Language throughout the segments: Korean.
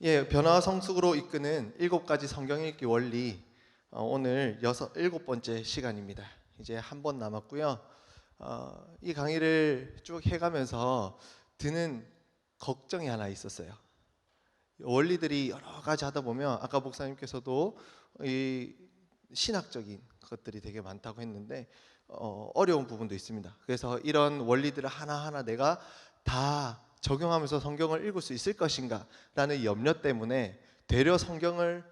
예, 변화와 성숙으로 이끄는 7가지 성경 읽기 원리. 오늘 일곱 번째 시간입니다. 이제 한 번 남았고요. 이 강의를 쭉 해가면서 드는 걱정이 하나 있었어요. 원리들이 여러 가지 하다 보면 아까 목사님께서도 이 신학적인 것들이 되게 많다고 했는데 어려운 부분도 있습니다. 그래서 이런 원리들을 하나하나 내가 다 적용하면서 성경을 읽을 수 있을 것인가 라는 염려 때문에 되려 성경을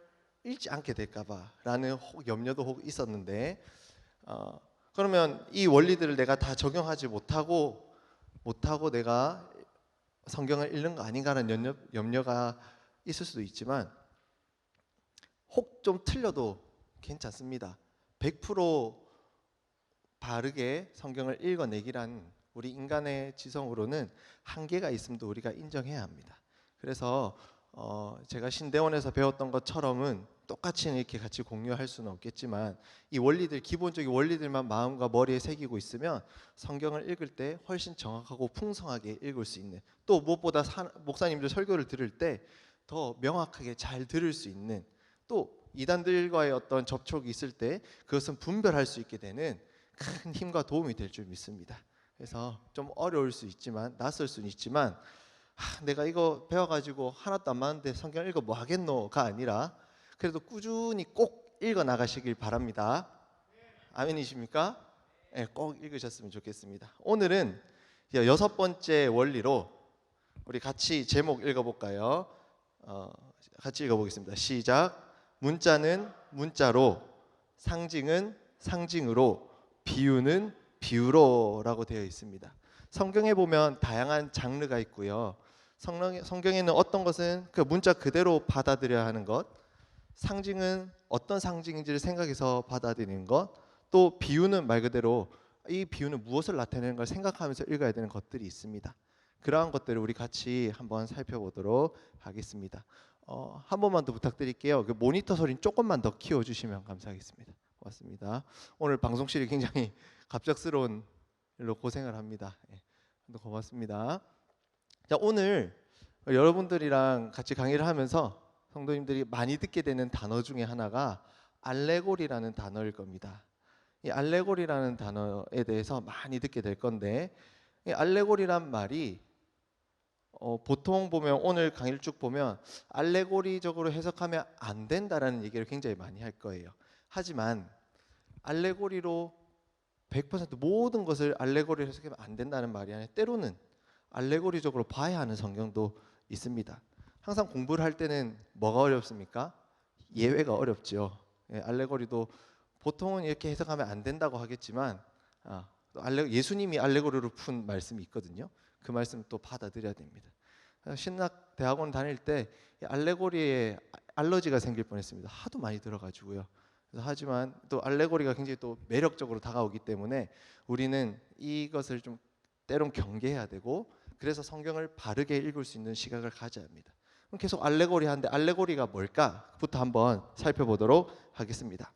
읽지 않게 될까봐 라는 염려도 혹 있었는데, 그러면 이 원리들을 내가 다 적용하지 못하고 내가 성경을 읽는 거 아닌가라는 염려가 있을 수도 있지만, 혹 좀 틀려도 괜찮습니다. 100% 바르게 성경을 읽어내기란 우리 인간의 지성으로는 한계가 있음도 우리가 인정해야 합니다. 그래서 제가 신대원에서 배웠던 것처럼은 똑같이 이렇게 같이 공유할 수는 없겠지만, 이 원리들, 기본적인 원리들만 마음과 머리에 새기고 있으면 성경을 읽을 때 훨씬 정확하고 풍성하게 읽을 수 있는, 또 무엇보다 목사님들 설교를 들을 때 더 명확하게 잘 들을 수 있는, 또 이단들과의 어떤 접촉이 있을 때 그것은 분별할 수 있게 되는 큰 힘과 도움이 될 줄 믿습니다. 그래서 좀 어려울 수 있지만, 낯설 수는 있지만, 내가 이거 배워가지고 하나도 안 맞는데 성경 읽어 뭐 하겠노가 아니라 그래도 꾸준히 꼭 읽어 나가시길 바랍니다. 아멘이십니까? 네, 꼭 읽으셨으면 좋겠습니다. 오늘은 6번째 원리로 우리 같이 제목 읽어볼까요? 같이 읽어보겠습니다. 시작. 문자는 문자로, 상징은 상징으로, 비유는 비유로라고 되어 있습니다. 성경에 보면 다양한 장르가 있고요. 성경에는 어떤 것은 그 문자 그대로 받아들여야 하는 것, 상징은 어떤 상징인지를 생각해서 받아들이는 것, 또 비유는 말 그대로 이 비유는 무엇을 나타내는 걸 생각하면서 읽어야 되는 것들이 있습니다. 그러한 것들을 우리 같이 한번 살펴보도록 하겠습니다. 한 번만 더 부탁드릴게요. 그 모니터 소리는 조금만 더 키워주시면 감사하겠습니다. 고맙습니다. 오늘 방송실이 굉장히 갑작스러운 일로 고생을 합니다. 고맙습니다. 자, 오늘 여러분들이랑 같이 강의를 하면서 성도님들이 많이 듣게 되는 단어 중에 하나가 알레고리라는 단어일 겁니다. 이 알레고리라는 단어에 대해서 많이 듣게 될 건데, 이 알레고리란 말이 보통 보면 오늘 강의를 쭉 보면 알레고리적으로 해석하면 안 된다라는 얘기를 굉장히 많이 할 거예요. 하지만 알레고리로 100% 모든 것을 알레고리로 해석하면 안 된다는 말이 아니라 때로는 알레고리적으로 봐야 하는 성경도 있습니다. 항상 공부를 할 때는 뭐가 어렵습니까? 예외가 어렵죠. 알레고리도 보통은 이렇게 해석하면 안 된다고 하겠지만, 예수님이 알레고리로 푼 말씀이 있거든요. 그 말씀 또 받아들여야 됩니다. 신학 대학원 다닐 때 알레고리에 알러지가 생길 뻔했습니다. 하도 많이 들어가지고요. 하지만 또 알레고리가 굉장히 또 매력적으로 다가오기 때문에 우리는 이것을 좀 때론 경계해야 되고, 그래서 성경을 바르게 읽을 수 있는 시각을 가져야 합니다. 그럼 계속 알레고리 하는데 알레고리가 뭘까부터 한번 살펴보도록 하겠습니다.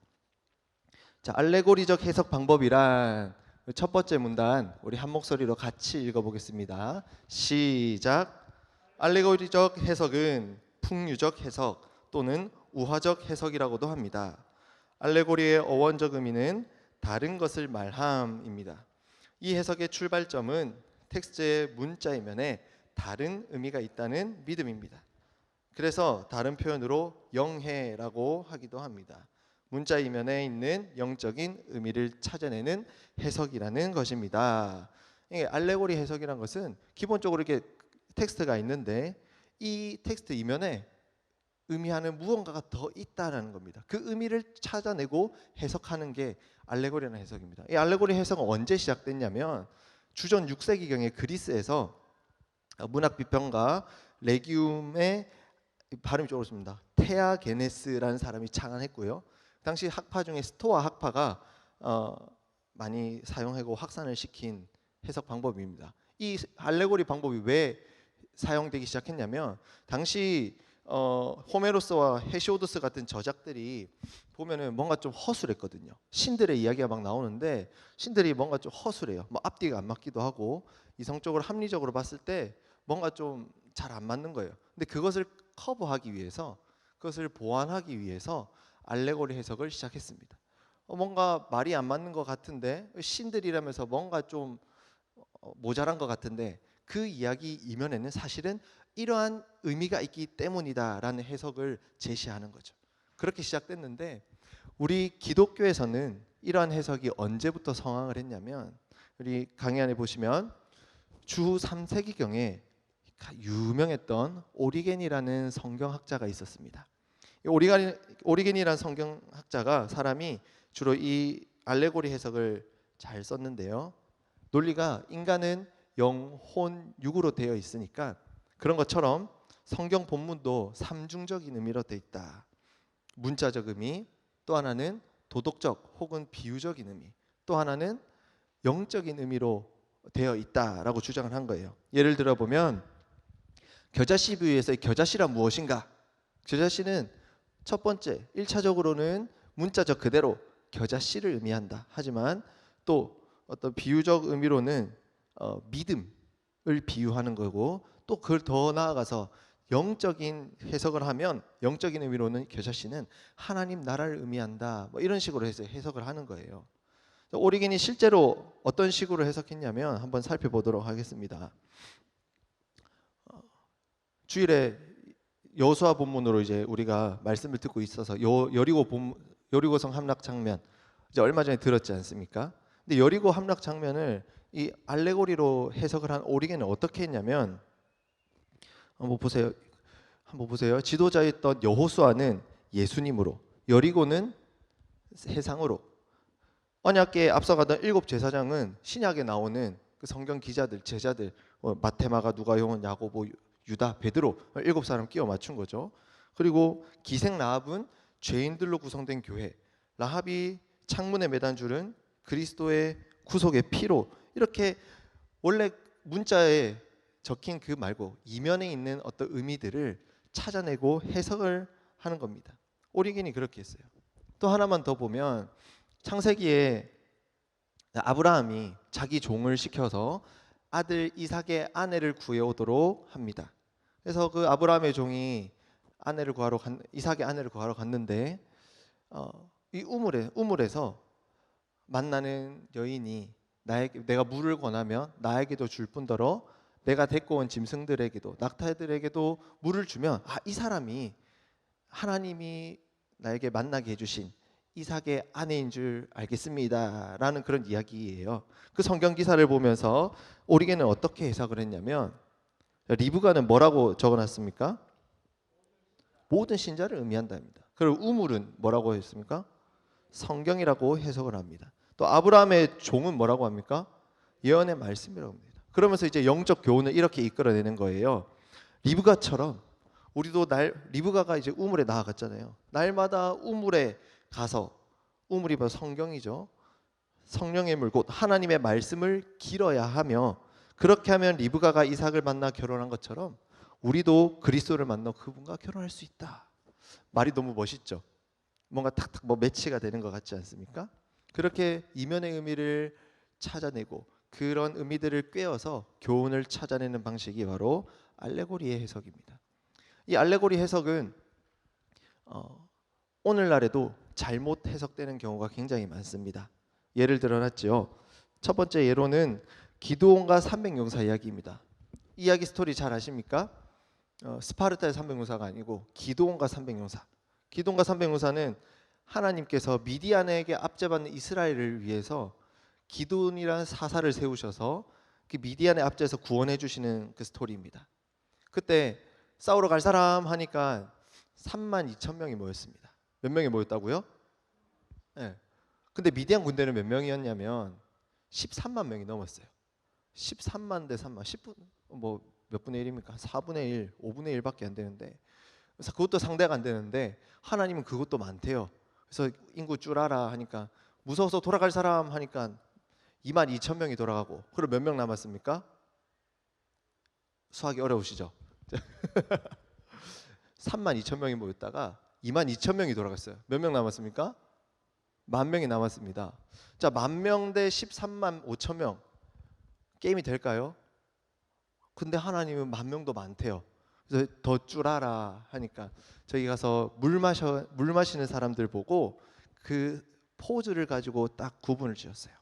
자, 알레고리적 해석 방법이란 첫 번째 문단 우리 한 목소리로 같이 읽어보겠습니다. 시작. 알레고리적 해석은 풍류적 해석 또는 우화적 해석이라고도 합니다. 알레고리의 어원적 의미는 다른 것을 말함입니다. 이 해석의 출발점은 텍스트의 문자 이면에 다른 의미가 있다는 믿음입니다. 그래서 다른 표현으로 영해라고 하기도 합니다. 문자 이면에 있는 영적인 의미를 찾아내는 해석이라는 것입니다. 알레고리 해석이란 것은 기본적으로 이렇게 텍스트가 있는데 이 텍스트 이면에 의미하는 무언가가 더 있다라는 겁니다. 그 의미를 찾아내고 해석하는 게 알레고리라는 해석입니다. 이 알레고리 해석은 언제 시작됐냐면 주전 6세기경에 그리스에서 문학 비평가 레기움의 발음이 좀 어렵습니다. 테아게네스라는 사람이 창안했고요. 당시 학파 중에 스토아 학파가 많이 사용하고 확산을 시킨 해석 방법입니다. 이 알레고리 방법이 왜 사용되기 시작했냐면 당시 호메로스와 헤시오도스 같은 저작들이 보면은 뭔가 좀 허술했거든요. 신들의 이야기가 막 나오는데 신들이 뭔가 좀 허술해요. 뭐 앞뒤가 안 맞기도 하고 이성적으로 합리적으로 봤을 때 뭔가 좀 잘 안 맞는 거예요. 근데 그것을 커버하기 위해서, 그것을 보완하기 위해서 알레고리 해석을 시작했습니다. 뭔가 말이 안 맞는 것 같은데, 신들이라면서 뭔가 좀 모자란 것 같은데, 그 이야기 이면에는 사실은 이러한 의미가 있기 때문이다라는 해석을 제시하는 거죠. 그렇게 시작됐는데, 우리 기독교에서는 이러한 해석이 언제부터 성황을 했냐면, 우리 강의 안에 보시면 주 3세기경에 유명했던 오리겐이라는 성경학자가 있었습니다. 오리겐이라는 성경학자가, 사람이 주로 이 알레고리 해석을 잘 썼는데요. 논리가 인간은 영, 혼, 육으로 되어 있으니까 그런 것처럼 성경 본문도 삼중적인 의미로 되어 있다. 문자적 의미, 또 하나는 도덕적 혹은 비유적인 의미, 또 하나는 영적인 의미로 되어 있다라고 주장을 한 거예요. 예를 들어 보면 겨자씨 비유에서의 겨자씨란 무엇인가? 겨자씨는 첫 번째, 1차적으로는 문자적 그대로 겨자씨를 의미한다. 하지만 또 어떤 비유적 의미로는 믿음을 비유하는 거고, 또 그걸 더 나아가서 영적인 해석을 하면 영적인 의미로는 겨자씨는 하나님 나라를 의미한다. 뭐 이런 식으로 해서 해석을 하는 거예요. 오리겐이 실제로 어떤 식으로 해석했냐면 한번 살펴보도록 하겠습니다. 주일에 여호수아 본문으로 이제 우리가 말씀을 듣고 있어서 여리고성 함락 장면 이제 얼마 전에 들었지 않습니까? 근데 여리고 함락 장면을 이 알레고리로 해석을 한 오리겐은 어떻게 했냐면, 한번 보세요. 지도자였던 여호수아는 예수님으로, 여리고는 세상으로. 언약궤에 앞서가던 7 제사장은 신약에 나오는 그 성경 기자들, 제자들, 마태, 마가, 누가, 요한, 야고보, 유다, 베드로 7사람 끼워 맞춘 거죠. 그리고 기생 라합은 죄인들로 구성된 교회, 라합이 창문에 매단 줄은 그리스도의 구속의 피로, 이렇게 원래 문자에 적힌 그 말고 이면에 있는 어떤 의미들을 찾아내고 해석을 하는 겁니다. 오리겐이 그렇게 했어요. 또 하나만 더 보면 창세기에 아브라함이 자기 종을 시켜서 아들 이삭의 아내를 구해오도록 합니다. 그래서 그 아브라함의 종이 이삭의 아내를 구하러 갔는데 이 우물에서 만나는 여인이 내가 물을 권하면 나에게도 줄 뿐더러 내가 데리고 온 짐승들에게도 낙타들에게도 물을 주면 이 사람이 하나님이 나에게 만나게 해주신 이삭의 아내인 줄 알겠습니다 라는 그런 이야기예요. 그 성경 기사를 보면서 오리겐은 어떻게 해석을 했냐면, 리브가는 뭐라고 적어놨습니까? 모든 신자를 의미한답니다. 그리고 우물은 뭐라고 했습니까? 성경이라고 해석을 합니다. 또 아브라함의 종은 뭐라고 합니까? 예언의 말씀이라고 합니다. 그러면서 이제 영적 교훈을 이렇게 이끌어내는 거예요. 리브가처럼 우리도 리브가가 이제 우물에 나아갔잖아요. 날마다 우물에 가서, 우물이 바로 성경이죠. 성령의 물 곧 하나님의 말씀을 길어야 하며, 그렇게 하면 리브가가 이삭을 만나 결혼한 것처럼 우리도 그리스도를 만나 그분과 결혼할 수 있다. 말이 너무 멋있죠. 뭔가 탁탁 매치가 되는 것 같지 않습니까? 그렇게 이면의 의미를 찾아내고 그런 의미들을 꿰어서 교훈을 찾아내는 방식이 바로 알레고리의 해석입니다. 이 알레고리 해석은 오늘날에도 잘못 해석되는 경우가 굉장히 많습니다. 예를 들어놨죠. 첫 번째 예로는 기드온과 300용사 이야기입니다. 이야기 스토리 잘 아십니까? 스파르타의 300용사가 아니고 기드온과 300용사. 기드온과 300용사는 하나님께서 미디안에게 압제받는 이스라엘을 위해서 기드온이라는 사사를 세우셔서 그 미디안의 압제에서 구원해 주시는 그 스토리입니다. 그때 싸우러 갈 사람 하니까 32,000명이 모였습니다. 몇 명이 모였다고요? 네. 근데 미디안 군대는 몇 명이었냐면 13만 명이 넘었어요. 13만 대 3만, 10분 몇 분의 1입니까? 4분의 1, 5분의 1밖에 안 되는데, 그래서 그것도 상대가 안 되는데 하나님은 그것도 많대요. 그래서 인구 줄하라 하니까 무서워서 돌아갈 사람 하니까 22,000명이 돌아가고, 그럼 몇 명 남았습니까? 수학이 어려우시죠? 32,000명이 모였다가 22,000명이 돌아갔어요. 몇 명 남았습니까? 10,000명이 남았습니다. 자, 10,000명 대 13만 5천 명, 게임이 될까요? 근데 하나님은 10,000명도 많대요. 그래서 더 줄아라 하니까 저희 가서 물 마시는 사람들 보고 그 포즈를 가지고 딱 구분을 지었어요.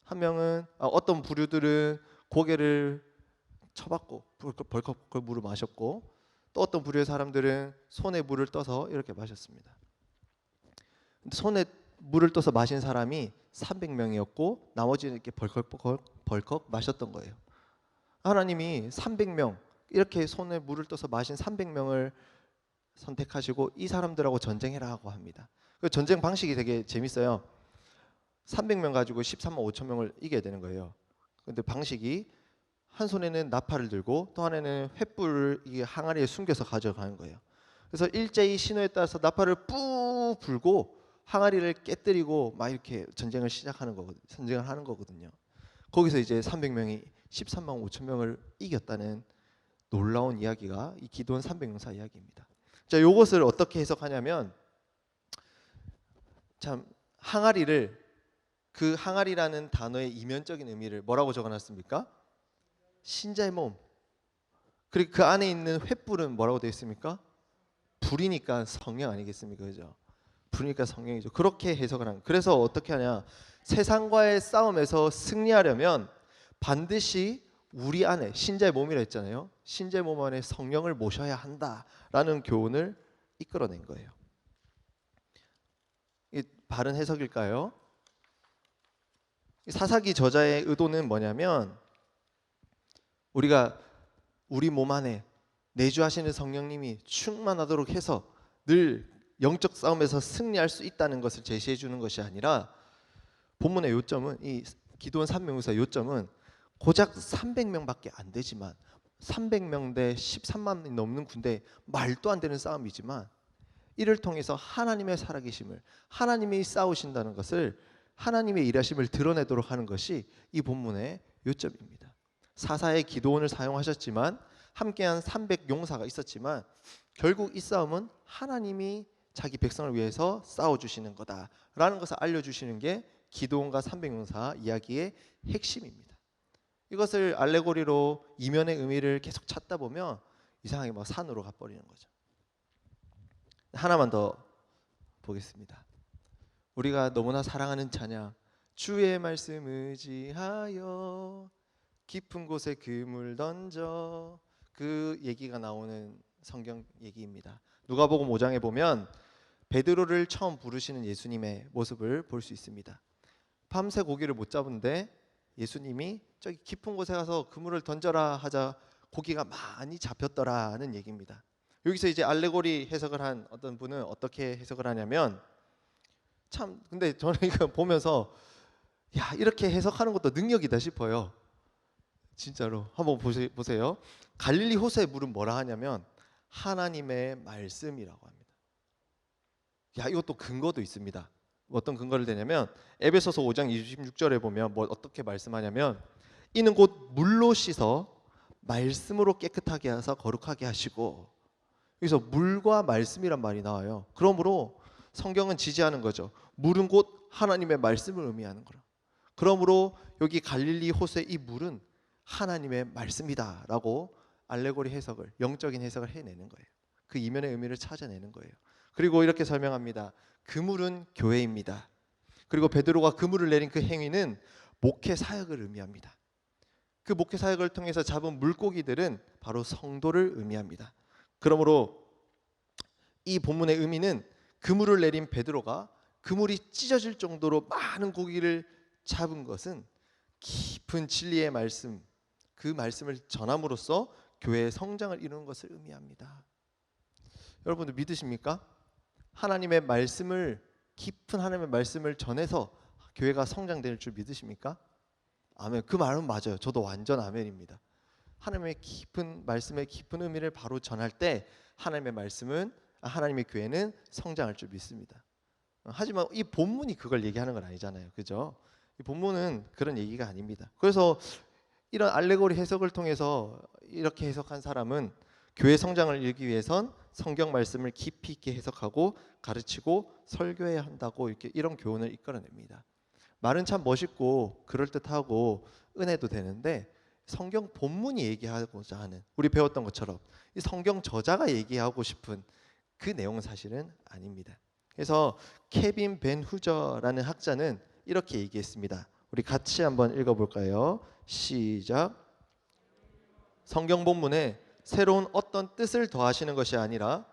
한 명은 어떤 부류들은 고개를 쳐박고 벌컥 물을 마셨고, 또 어떤 부류의 사람들은 손에 물을 떠서 이렇게 마셨습니다. 근데 손에 물을 떠서 마신 사람이 300명이었고 나머지는 이렇게 벌컥 마셨던 거예요. 하나님이 300명, 이렇게 손에 물을 떠서 마신 300명을 선택하시고 이 사람들하고 전쟁해라고 합니다. 그 전쟁 방식이 되게 재밌어요. 300명 가지고 13만 5천 명을 이겨야 되는 거예요. 근데 방식이 한 손에는 나팔을 들고 또 하나는 횃불을 이 항아리에 숨겨서 가져가는 거예요. 그래서 일제히 신호에 따라서 나팔을 뿌 불고 항아리를 깨뜨리고 막 이렇게 전쟁을 하는 거거든요. 거기서 이제 300명이 13만 5천 명을 이겼다는 놀라운 이야기가 이 기도원 300용사 이야기입니다. 자, 이것을 어떻게 해석하냐면, 참 항아리를, 그 항아리라는 단어의 이면적인 의미를 뭐라고 적어놨습니까? 신자의 몸. 그리고 그 안에 있는 횃불은 뭐라고 되어 있습니까? 불이니까 성령 아니겠습니까? 그죠? 불이니까 성령이죠. 그렇게 해석을 합니다. 그래서 어떻게 하냐? 세상과의 싸움에서 승리하려면 반드시 우리 안에, 신자의 몸이라 했잖아요. 신자의 몸 안에 성령을 모셔야 한다라는 교훈을 이끌어낸 거예요. 이 바른 해석일까요? 사사기 저자의 의도는 뭐냐면, 우리가 우리 몸 안에 내주하시는 성령님이 충만하도록 해서 늘 영적 싸움에서 승리할 수 있다는 것을 제시해 주는 것이 아니라, 본문의 요점은, 이 기도원 300용사의 요점은 고작 300명밖에 안 되지만, 300명 대 13만이 넘는 군대, 말도 안 되는 싸움이지만 이를 통해서 하나님의 살아계심을, 하나님이 싸우신다는 것을, 하나님의 일하심을 드러내도록 하는 것이 이 본문의 요점입니다. 사사의 기도원을 사용하셨지만, 함께한 300용사가 있었지만, 결국 이 싸움은 하나님이 자기 백성을 위해서 싸워주시는 거다라는 것을 알려주시는 게 기도원과 300용사 이야기의 핵심입니다. 이것을 알레고리로 이면의 의미를 계속 찾다 보면 이상하게 막 산으로 가버리는 거죠. 하나만 더 보겠습니다. 우리가 너무나 사랑하는 찬양, 주의 말씀 의지하여 깊은 곳에 그물 던져, 그 얘기가 나오는 성경 얘기입니다. 누가복음 5장에 보면 베드로를 처음 부르시는 예수님의 모습을 볼 수 있습니다. 밤새 고기를 못 잡은데 예수님이 저기 깊은 곳에 가서 그물을 던져라 하자 고기가 많이 잡혔더라는 얘기입니다. 여기서 이제 알레고리 해석을 한 어떤 분은 어떻게 해석을 하냐면, 참 근데 저는 이거 보면서 야, 이렇게 해석하는 것도 능력이다 싶어요. 진짜로 한번 보세요. 갈릴리 호수의 물은 뭐라 하냐면 하나님의 말씀이라고 합니다. 야, 이것도 근거도 있습니다. 어떤 근거를 대냐면 에베소서 5장 26절에 보면 뭐 어떻게 말씀하냐면, 이는 곧 물로 씻어 말씀으로 깨끗하게 하사 거룩하게 하시고, 여기서 물과 말씀이란 말이 나와요. 그러므로 성경은 지지하는 거죠. 물은 곧 하나님의 말씀을 의미하는 거라. 그러므로 여기 갈릴리 호수의 이 물은 하나님의 말씀이다라고 알레고리 해석을, 영적인 해석을 해내는 거예요. 그 이면의 의미를 찾아내는 거예요. 그리고 이렇게 설명합니다. 그물은 교회입니다. 그리고 베드로가 그물을 내린 그 행위는 목회 사역을 의미합니다. 그 목회 사역을 통해서 잡은 물고기들은 바로 성도를 의미합니다. 그러므로 이 본문의 의미는 그물을 내린 베드로가 그물이 찢어질 정도로 많은 고기를 잡은 것은 깊은 진리의 말씀, 그 말씀을 전함으로써 교회의 성장을 이루는 것을 의미합니다. 여러분들 믿으십니까? 하나님의 말씀을, 깊은 하나님의 말씀을 전해서 교회가 성장될 줄 믿으십니까? 아멘. 그 말은 맞아요. 저도 완전 아멘입니다. 하나님의 깊은 말씀의 깊은 의미를 바로 전할 때 하나님의 말씀은, 하나님의 교회는 성장할 줄 믿습니다. 하지만 이 본문이 그걸 얘기하는 건 아니잖아요. 그죠? 이 본문은 그런 얘기가 아닙니다. 그래서 이런 알레고리 해석을 통해서 이렇게 해석한 사람은 교회 성장을 이루기 위해선 성경 말씀을 깊이 있게 해석하고 가르치고 설교해야 한다고 이런 교훈을 이끌어냅니다. 말은 참 멋있고 그럴듯하고 은혜도 되는데 성경 본문이 얘기하고자 하는, 우리 배웠던 것처럼 이 성경 저자가 얘기하고 싶은 그 내용은 사실은 아닙니다. 그래서 케빈 벤 후저라는 학자는 이렇게 얘기했습니다. 우리 같이 한번 읽어볼까요? 시작. 성경 본문에 새로운 어떤 뜻을 더하시는 것이 아니라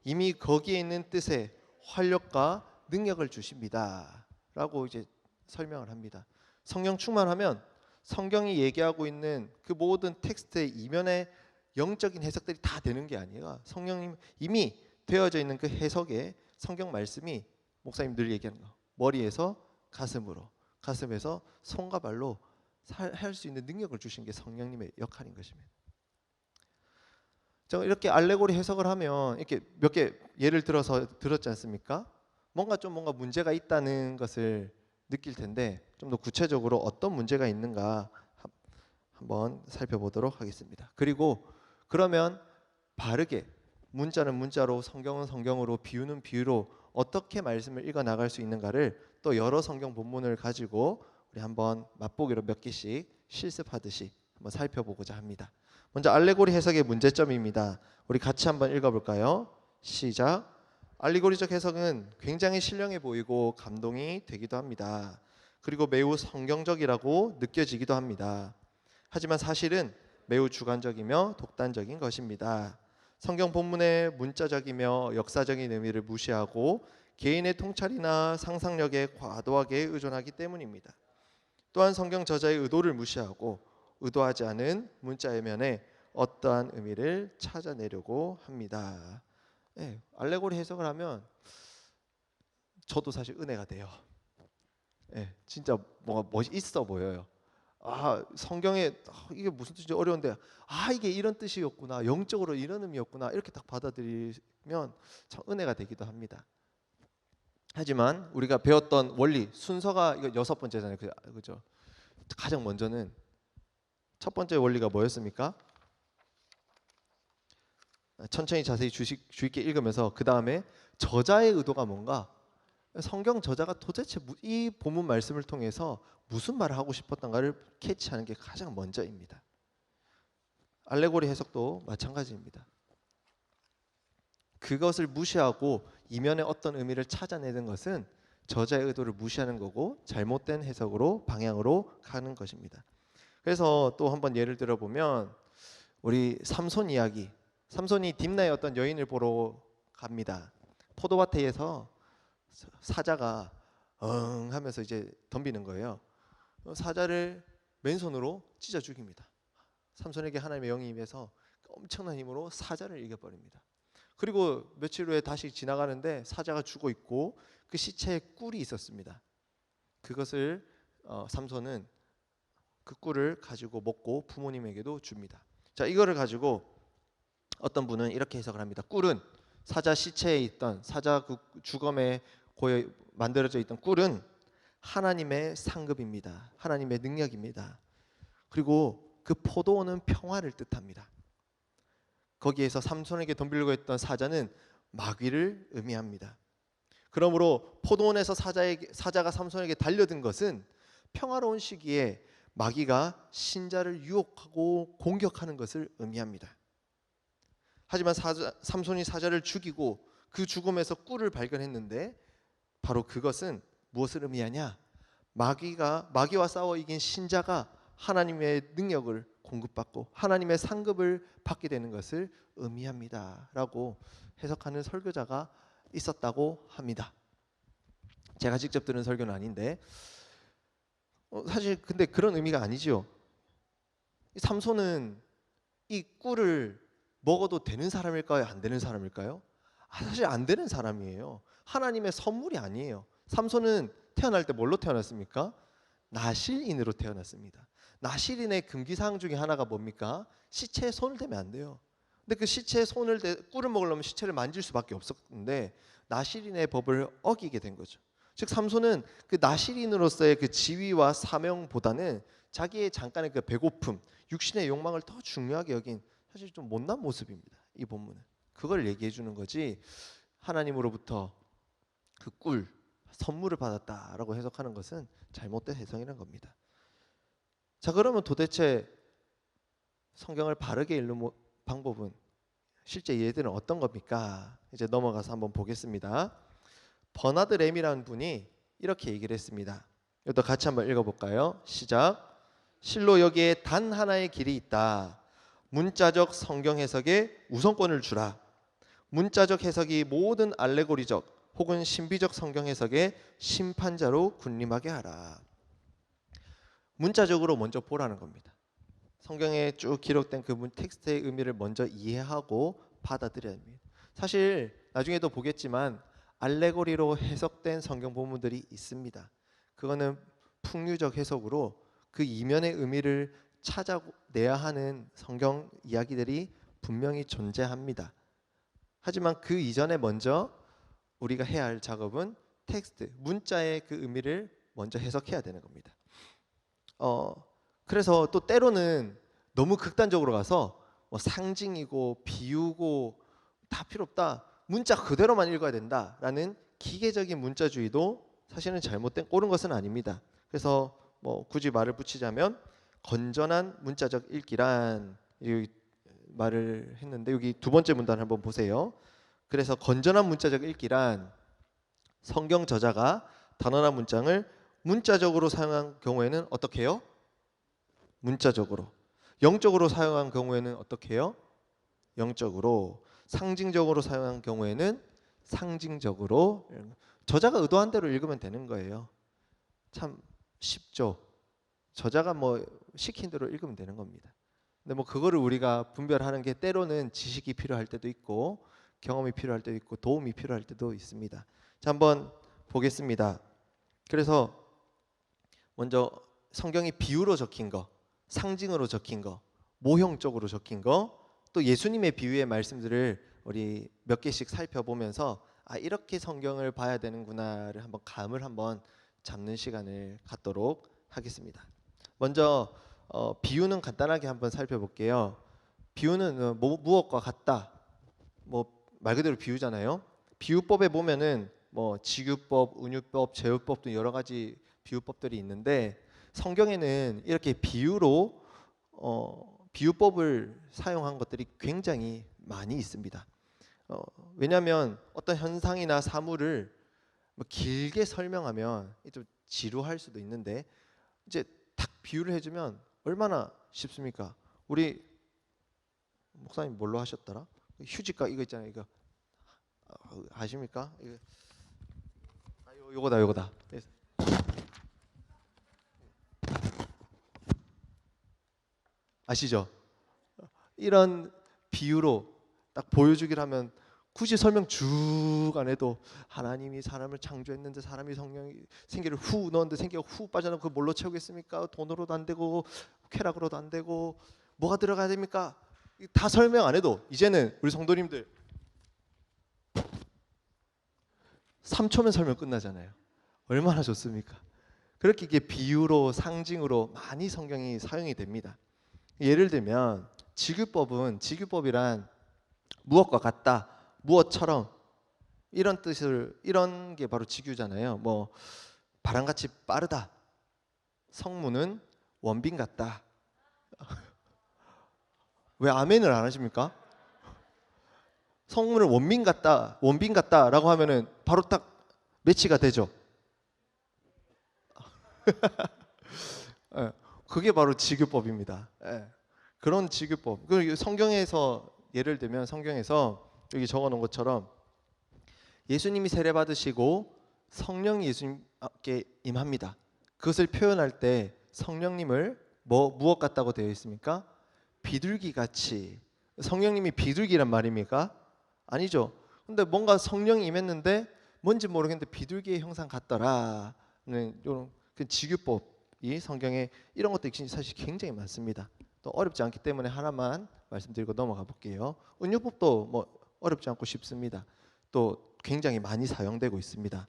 이미 거기에 있는 뜻에 활력과 능력을 주십니다. 라고 이제 설명을 합니다. 성령 충만하면 성경이 얘기하고 있는 그 모든 텍스트의 이면에 영적인 해석들이 다 되는 게 아니라 성령님 이미 되어져 있는 그 해석에 성경 말씀이, 목사님 늘 얘기하는 거, 머리에서 가슴으로, 가슴에서 손과 발로 할 수 있는 능력을 주신 게 성령님의 역할인 것입니다. 이렇게 알레고리 해석을 하면 이렇게 몇 개 예를 들어서 들었지 않습니까? 뭔가 문제가 있다는 것을 느낄 텐데 좀 더 구체적으로 어떤 문제가 있는가 한번 살펴보도록 하겠습니다. 그리고 그러면 바르게 문자는 문자로, 성경은 성경으로, 비유는 비유로 어떻게 말씀을 읽어 나갈 수 있는가를 또 여러 성경 본문을 가지고 우리 한번 맛보기로 몇 개씩 실습하듯이 한번 살펴보고자 합니다. 먼저 알레고리 해석의 문제점입니다. 우리 같이 한번 읽어볼까요? 시작. 알레고리적 해석은 굉장히 신령해 보이고 감동이 되기도 합니다. 그리고 매우 성경적이라고 느껴지기도 합니다. 하지만 사실은 매우 주관적이며 독단적인 것입니다. 성경 본문의 문자적이며 역사적인 의미를 무시하고 개인의 통찰이나 상상력에 과도하게 의존하기 때문입니다. 또한 성경 저자의 의도를 무시하고 의도하지 않은 문자의 면에 어떠한 의미를 찾아내려고 합니다. 네, 알레고리 해석을 하면 저도 사실 은혜가 돼요. 네, 진짜 뭔가 멋있어 보여요. 성경에 이게 무슨 뜻인지 어려운데 이게 이런 뜻이었구나, 영적으로 이런 의미였구나, 이렇게 딱 받아들이면 참 은혜가 되기도 합니다. 하지만 우리가 배웠던 원리 순서가 이거 6번째잖아요. 그죠? 가장 먼저는 첫 번째 원리가 뭐였습니까? 천천히 자세히 주의 있게 읽으면서 그 다음에 저자의 의도가 뭔가, 성경 저자가 도대체 이 본문 말씀을 통해서 무슨 말을 하고 싶었던가를 캐치하는 게 가장 먼저입니다. 알레고리 해석도 마찬가지입니다. 그것을 무시하고 이면에 어떤 의미를 찾아내는 것은 저자의 의도를 무시하는 거고 잘못된 해석으로, 방향으로 가는 것입니다. 그래서 또 한번 예를 들어보면 우리 삼손 이야기, 삼손이 딥나의 어떤 여인을 보러 갑니다. 포도밭에서 사자가 응 하면서 이제 덤비는 거예요. 사자를 맨손으로 찢어 죽입니다. 삼손에게 하나님의 영이 임해서 엄청난 힘으로 사자를 이겨버립니다. 그리고 며칠 후에 다시 지나가는데 사자가 죽어 있고 그 시체에 꿀이 있었습니다. 그것을 삼손은 그 꿀을 가지고 먹고 부모님에게도 줍니다. 자, 이거를 가지고 어떤 분은 이렇게 해석을 합니다. 꿀은 사자 시체에 있던, 사자 그 주검에 만들어져 있던 꿀은 하나님의 상급입니다. 하나님의 능력입니다. 그리고 그 포도원은 평화를 뜻합니다. 거기에서 삼손에게 덤비려고 했던 사자는 마귀를 의미합니다. 그러므로 포도원에서 사자가 삼손에게 달려든 것은 평화로운 시기에 마귀가 신자를 유혹하고 공격하는 것을 의미합니다. 하지만 삼손이 사자를 죽이고 그 죽음에서 꿀을 발견했는데 바로 그것은 무엇을 의미하냐? 마귀와 싸워 이긴 신자가 하나님의 능력을 공급받고 하나님의 상급을 받게 되는 것을 의미합니다. 라고 해석하는 설교자가 있었다고 합니다. 제가 직접 들은 설교는 아닌데 사실 근데 그런 의미가 아니지요. 삼손은 이 꿀을 먹어도 되는 사람일까요? 안 되는 사람일까요? 사실 안 되는 사람이에요. 하나님의 선물이 아니에요. 삼손은 태어날 때 뭘로 태어났습니까? 나실인으로 태어났습니다. 나실인의 금기사항 중에 하나가 뭡니까? 시체에 손을 대면 안 돼요. 근데 그 시체에 꿀을 먹으려면 시체를 만질 수밖에 없었는데 나실인의 법을 어기게 된 거죠. 즉 삼손은 그 나실인으로서의 그 지위와 사명보다는 자기의 잠깐의 그 배고픔, 육신의 욕망을 더 중요하게 여긴 사실 좀 못난 모습입니다. 이 본문은 그걸 얘기해 주는 거지 하나님으로부터 그 꿀 선물을 받았다라고 해석하는 것은 잘못된 해석이라는 겁니다. 자, 그러면 도대체 성경을 바르게 읽는 방법은 실제 예들은 어떤 겁니까? 이제 넘어가서 한번 보겠습니다. 버나드 램이라는 분이 이렇게 얘기를 했습니다. 이것도 같이 한번 읽어볼까요? 시작. 실로 여기에 단 하나의 길이 있다. 문자적 성경 해석에 우선권을 주라. 문자적 해석이 모든 알레고리적 혹은 신비적 성경 해석의 심판자로 군림하게 하라. 문자적으로 먼저 보라는 겁니다. 성경에 쭉 기록된 그 텍스트의 의미를 먼저 이해하고 받아들여야 합니다. 사실 나중에도 보겠지만 알레고리로 해석된 성경 본문들이 있습니다. 그거는 풍류적 해석으로 그 이면의 의미를 찾아내야 하는 성경 이야기들이 분명히 존재합니다. 하지만 그 이전에 먼저 우리가 해야 할 작업은 텍스트, 문자의 그 의미를 먼저 해석해야 되는 겁니다. 그래서 또 때로는 너무 극단적으로 가서 뭐 상징이고 비유고 다 필요 없다, 문자 그대로만 읽어야 된다라는 기계적인 문자주의도 사실은 잘못된 옳은 것은 아닙니다. 그래서 뭐 굳이 말을 붙이자면 건전한 문자적 읽기란 이 말을 했는데, 여기 두 번째 문단 한번 보세요. 그래서 건전한 문자적 읽기란 성경 저자가 단어나 문장을 문자적으로 사용한 경우에는 어떻게 해요? 문자적으로. 영적으로 사용한 경우에는 어떻게 해요? 영적으로. 상징적으로 사용한 경우에는 상징적으로. 저자가 의도한 대로 읽으면 되는 거예요. 참 쉽죠. 저자가 뭐 시킨 대로 읽으면 되는 겁니다. 근데 뭐 그거를 우리가 분별하는 게 때로는 지식이 필요할 때도 있고 경험이 필요할 때도 있고 도움이 필요할 때도 있습니다. 자, 한번 보겠습니다. 그래서 먼저 성경이 비유로 적힌 거, 상징으로 적힌 거, 모형적으로 적힌 거, 또 예수님의 비유의 말씀들을 우리 몇 개씩 살펴보면서 이렇게 성경을 봐야 되는구나를 한번 감을 한번 잡는 시간을 갖도록 하겠습니다. 먼저 비유는 간단하게 한번 살펴볼게요. 비유는 무엇과 같다, 뭐 말 그대로 비유잖아요. 비유법에 보면은 뭐 직유법, 은유법, 제유법 등 여러 가지 비유법들이 있는데, 성경에는 이렇게 비유로 비유법을 사용한 것들이 굉장히 많이 있습니다. 왜냐하면 어떤 현상이나 사물을 뭐 길게 설명하면 좀 지루할 수도 있는데, 이제 딱 비유를 해주면 얼마나 쉽습니까? 우리 목사님 뭘로 하셨더라? 휴지가 이거 있잖아요. 이거 아십니까? 이거 요거다. 아시죠? 이런 비유로 딱 보여주기를 하면 굳이 설명 쭉 안 해도 하나님이 사람을 창조했는데 사람이 생기를 후 넣었는데 생기가 후 빠져나오고 그걸 뭘로 채우겠습니까? 돈으로도 안 되고 쾌락으로도 안 되고 뭐가 들어가야 됩니까? 다 설명 안 해도 이제는 우리 성도님들 3초면 설명 끝나잖아요. 얼마나 좋습니까? 그렇게 이게 비유로 상징으로 많이 성경이 사용이 됩니다. 예를 들면 직유법이란 무엇과 같다, 무엇처럼, 이런 뜻을, 이런 게 바로 직유잖아요. 뭐 바람같이 빠르다, 성문은 원빈 같다. 왜 아멘을 안 하십니까? 성문은 원빈 같다라고 하면은 바로 딱 매치가 되죠. 그게 바로 직유법입니다. 그런 직유법. 그리고 성경에서 예를 들면 성경에서 여기 적어놓은 것처럼 예수님이 세례 받으시고 성령이 예수님께 임합니다. 그것을 표현할 때 성령님을 무엇 같다고 되어 있습니까? 비둘기 같이. 성령님이 비둘기란 말입니까? 아니죠. 근데 뭔가 성령이 임했는데 뭔지 모르겠는데 비둘기의 형상 같더라는 이런 그 직유법이 성경에 이런 것들이 사실 굉장히 많습니다. 또 어렵지 않기 때문에 하나만 말씀드리고 넘어가 볼게요. 은유법도 뭐 어렵지 않고 쉽습니다. 또 굉장히 많이 사용되고 있습니다.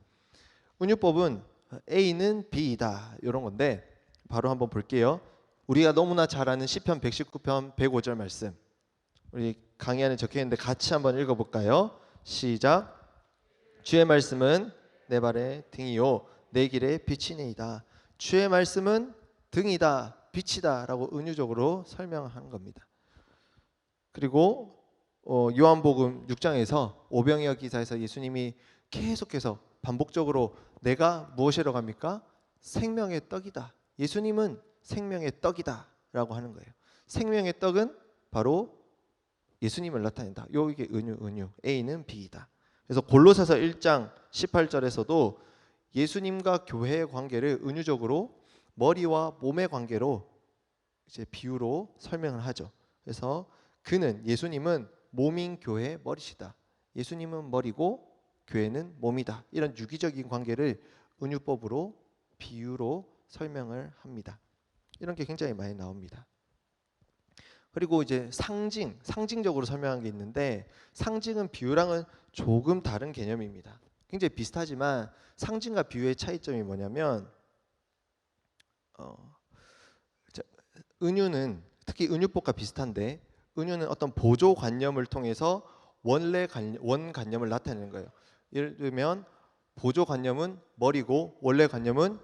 은유법은 A는 B이다 이런 건데 바로 한번 볼게요. 우리가 너무나 잘 아는 시편 119편 105절 말씀, 우리 강의 안에 적혀 있는데 같이 한번 읽어볼까요? 시작. 주의 말씀은 내 발의 등이요 내 길의 빛이니이다. 주의 말씀은 등이다, 빛이다 라고 은유적으로 설명하는 겁니다. 그리고 요한복음 6장에서 오병이어 기사에서 예수님이 계속해서 반복적으로 내가 무엇이라고 합니까? 생명의 떡이다. 예수님은 생명의 떡이다 라고 하는 거예요. 생명의 떡은 바로 예수님을 나타낸다. 이게 은유, A는 B이다. 그래서 골로새서 1장 18절에서도 예수님과 교회의 관계를 은유적으로 머리와 몸의 관계로 이제 비유로 설명을 하죠. 그래서 예수님은 몸인 교회의 머리시다. 예수님은 머리고 교회는 몸이다. 이런 유기적인 관계를 은유법으로 비유로 설명을 합니다. 이런 게 굉장히 많이 나옵니다. 그리고 이제 상징적으로 설명한 게 있는데, 상징은 비유랑은 조금 다른 개념입니다. 굉장히 비슷하지만 상징과 비유의 차이점이 뭐냐면 은유는 특히 은유법과 비슷한데, 은유는 어떤 보조관념을 통해서 원관념을 나타내는 거예요. 예를 들면 보조관념은 머리고 원래관념은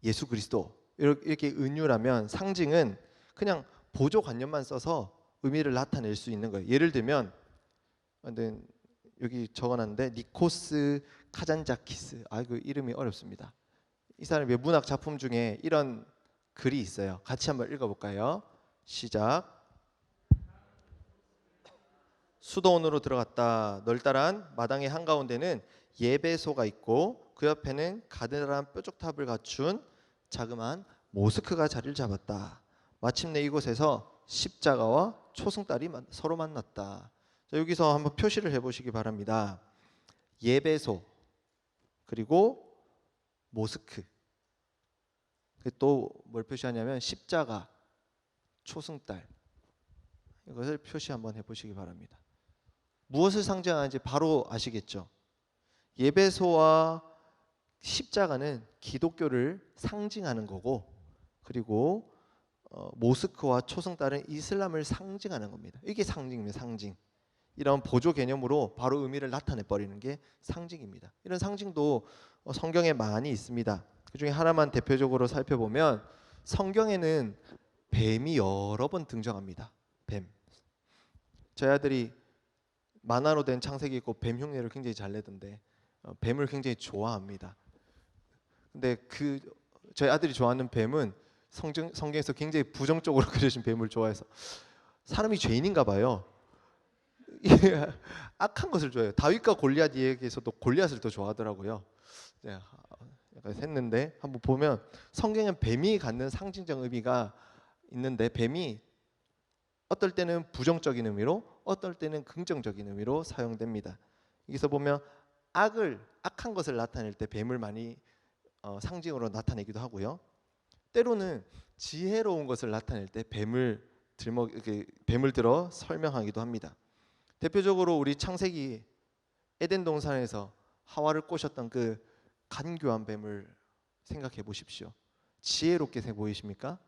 예수 그리스도, 이렇게 은유라면 상징은 그냥 보조관념만 써서 의미를 나타낼 수 있는 거예요. 예를 들면 여기 적어놨는데 니코스 카잔자키스, 그 이름이 어렵습니다. 이 사람의 문학 작품 중에 이런 글이 있어요. 같이 한번 읽어볼까요? 시작. 수도원으로 들어갔다. 널따란 마당의 한가운데는 예배소가 있고 그 옆에는 가느다란 뾰족탑을 갖춘 자그마한 모스크가 자리를 잡았다. 마침내 이곳에서 십자가와 초승달이 서로 만났다. 자, 여기서 한번 표시를 해보시기 바랍니다. 예배소, 그리고 모스크, 또 뭘 표시하냐면 십자가, 초승달, 이것을 표시 한번 해보시기 바랍니다. 무엇을 상징하는지 바로 아시겠죠? 예배소와 십자가는 기독교를 상징하는 거고, 그리고 모스크와 초승달은 이슬람을 상징하는 겁니다. 이게 상징입니다. 상징. 이런 보조 개념으로 바로 의미를 나타내 버리는 게 상징입니다. 이런 상징도 성경에 많이 있습니다. 그 중에 하나만 대표적으로 살펴보면 성경에는 뱀이 여러 번 등장합니다. 뱀. 저희 아들이 만화로 된 창세기 있고 뱀 흉내를 굉장히 잘 내던데 뱀을 굉장히 좋아합니다. 근데 저희 아들이 좋아하는 뱀은 성경에서 굉장히 부정적으로 그려진 뱀을 좋아해서 사람이 죄인인가 봐요. 악한 것을 좋아해요. 다윗과 골리앗 이야기에서도 골리앗을 더 좋아하더라고요. 네, 약간 했는데 한번 보면 성경엔 뱀이 갖는 상징적 의미가 있는데, 뱀이 어떨 때는 부정적인 의미로, 어떨 때는 긍정적인 의미로 사용됩니다. 여기서 보면 악한 것을 나타낼 때 뱀을 많이 상징으로 나타내기도 하고요. 때로는 지혜로운 것을 나타낼 때 뱀을 들어 설명하기도 합니다. 대표적으로 우리 창세기 에덴 동산에서 하와를 꼬셨던 그 간교한 뱀을 생각해 보십시오. 지혜롭게 보이십니까?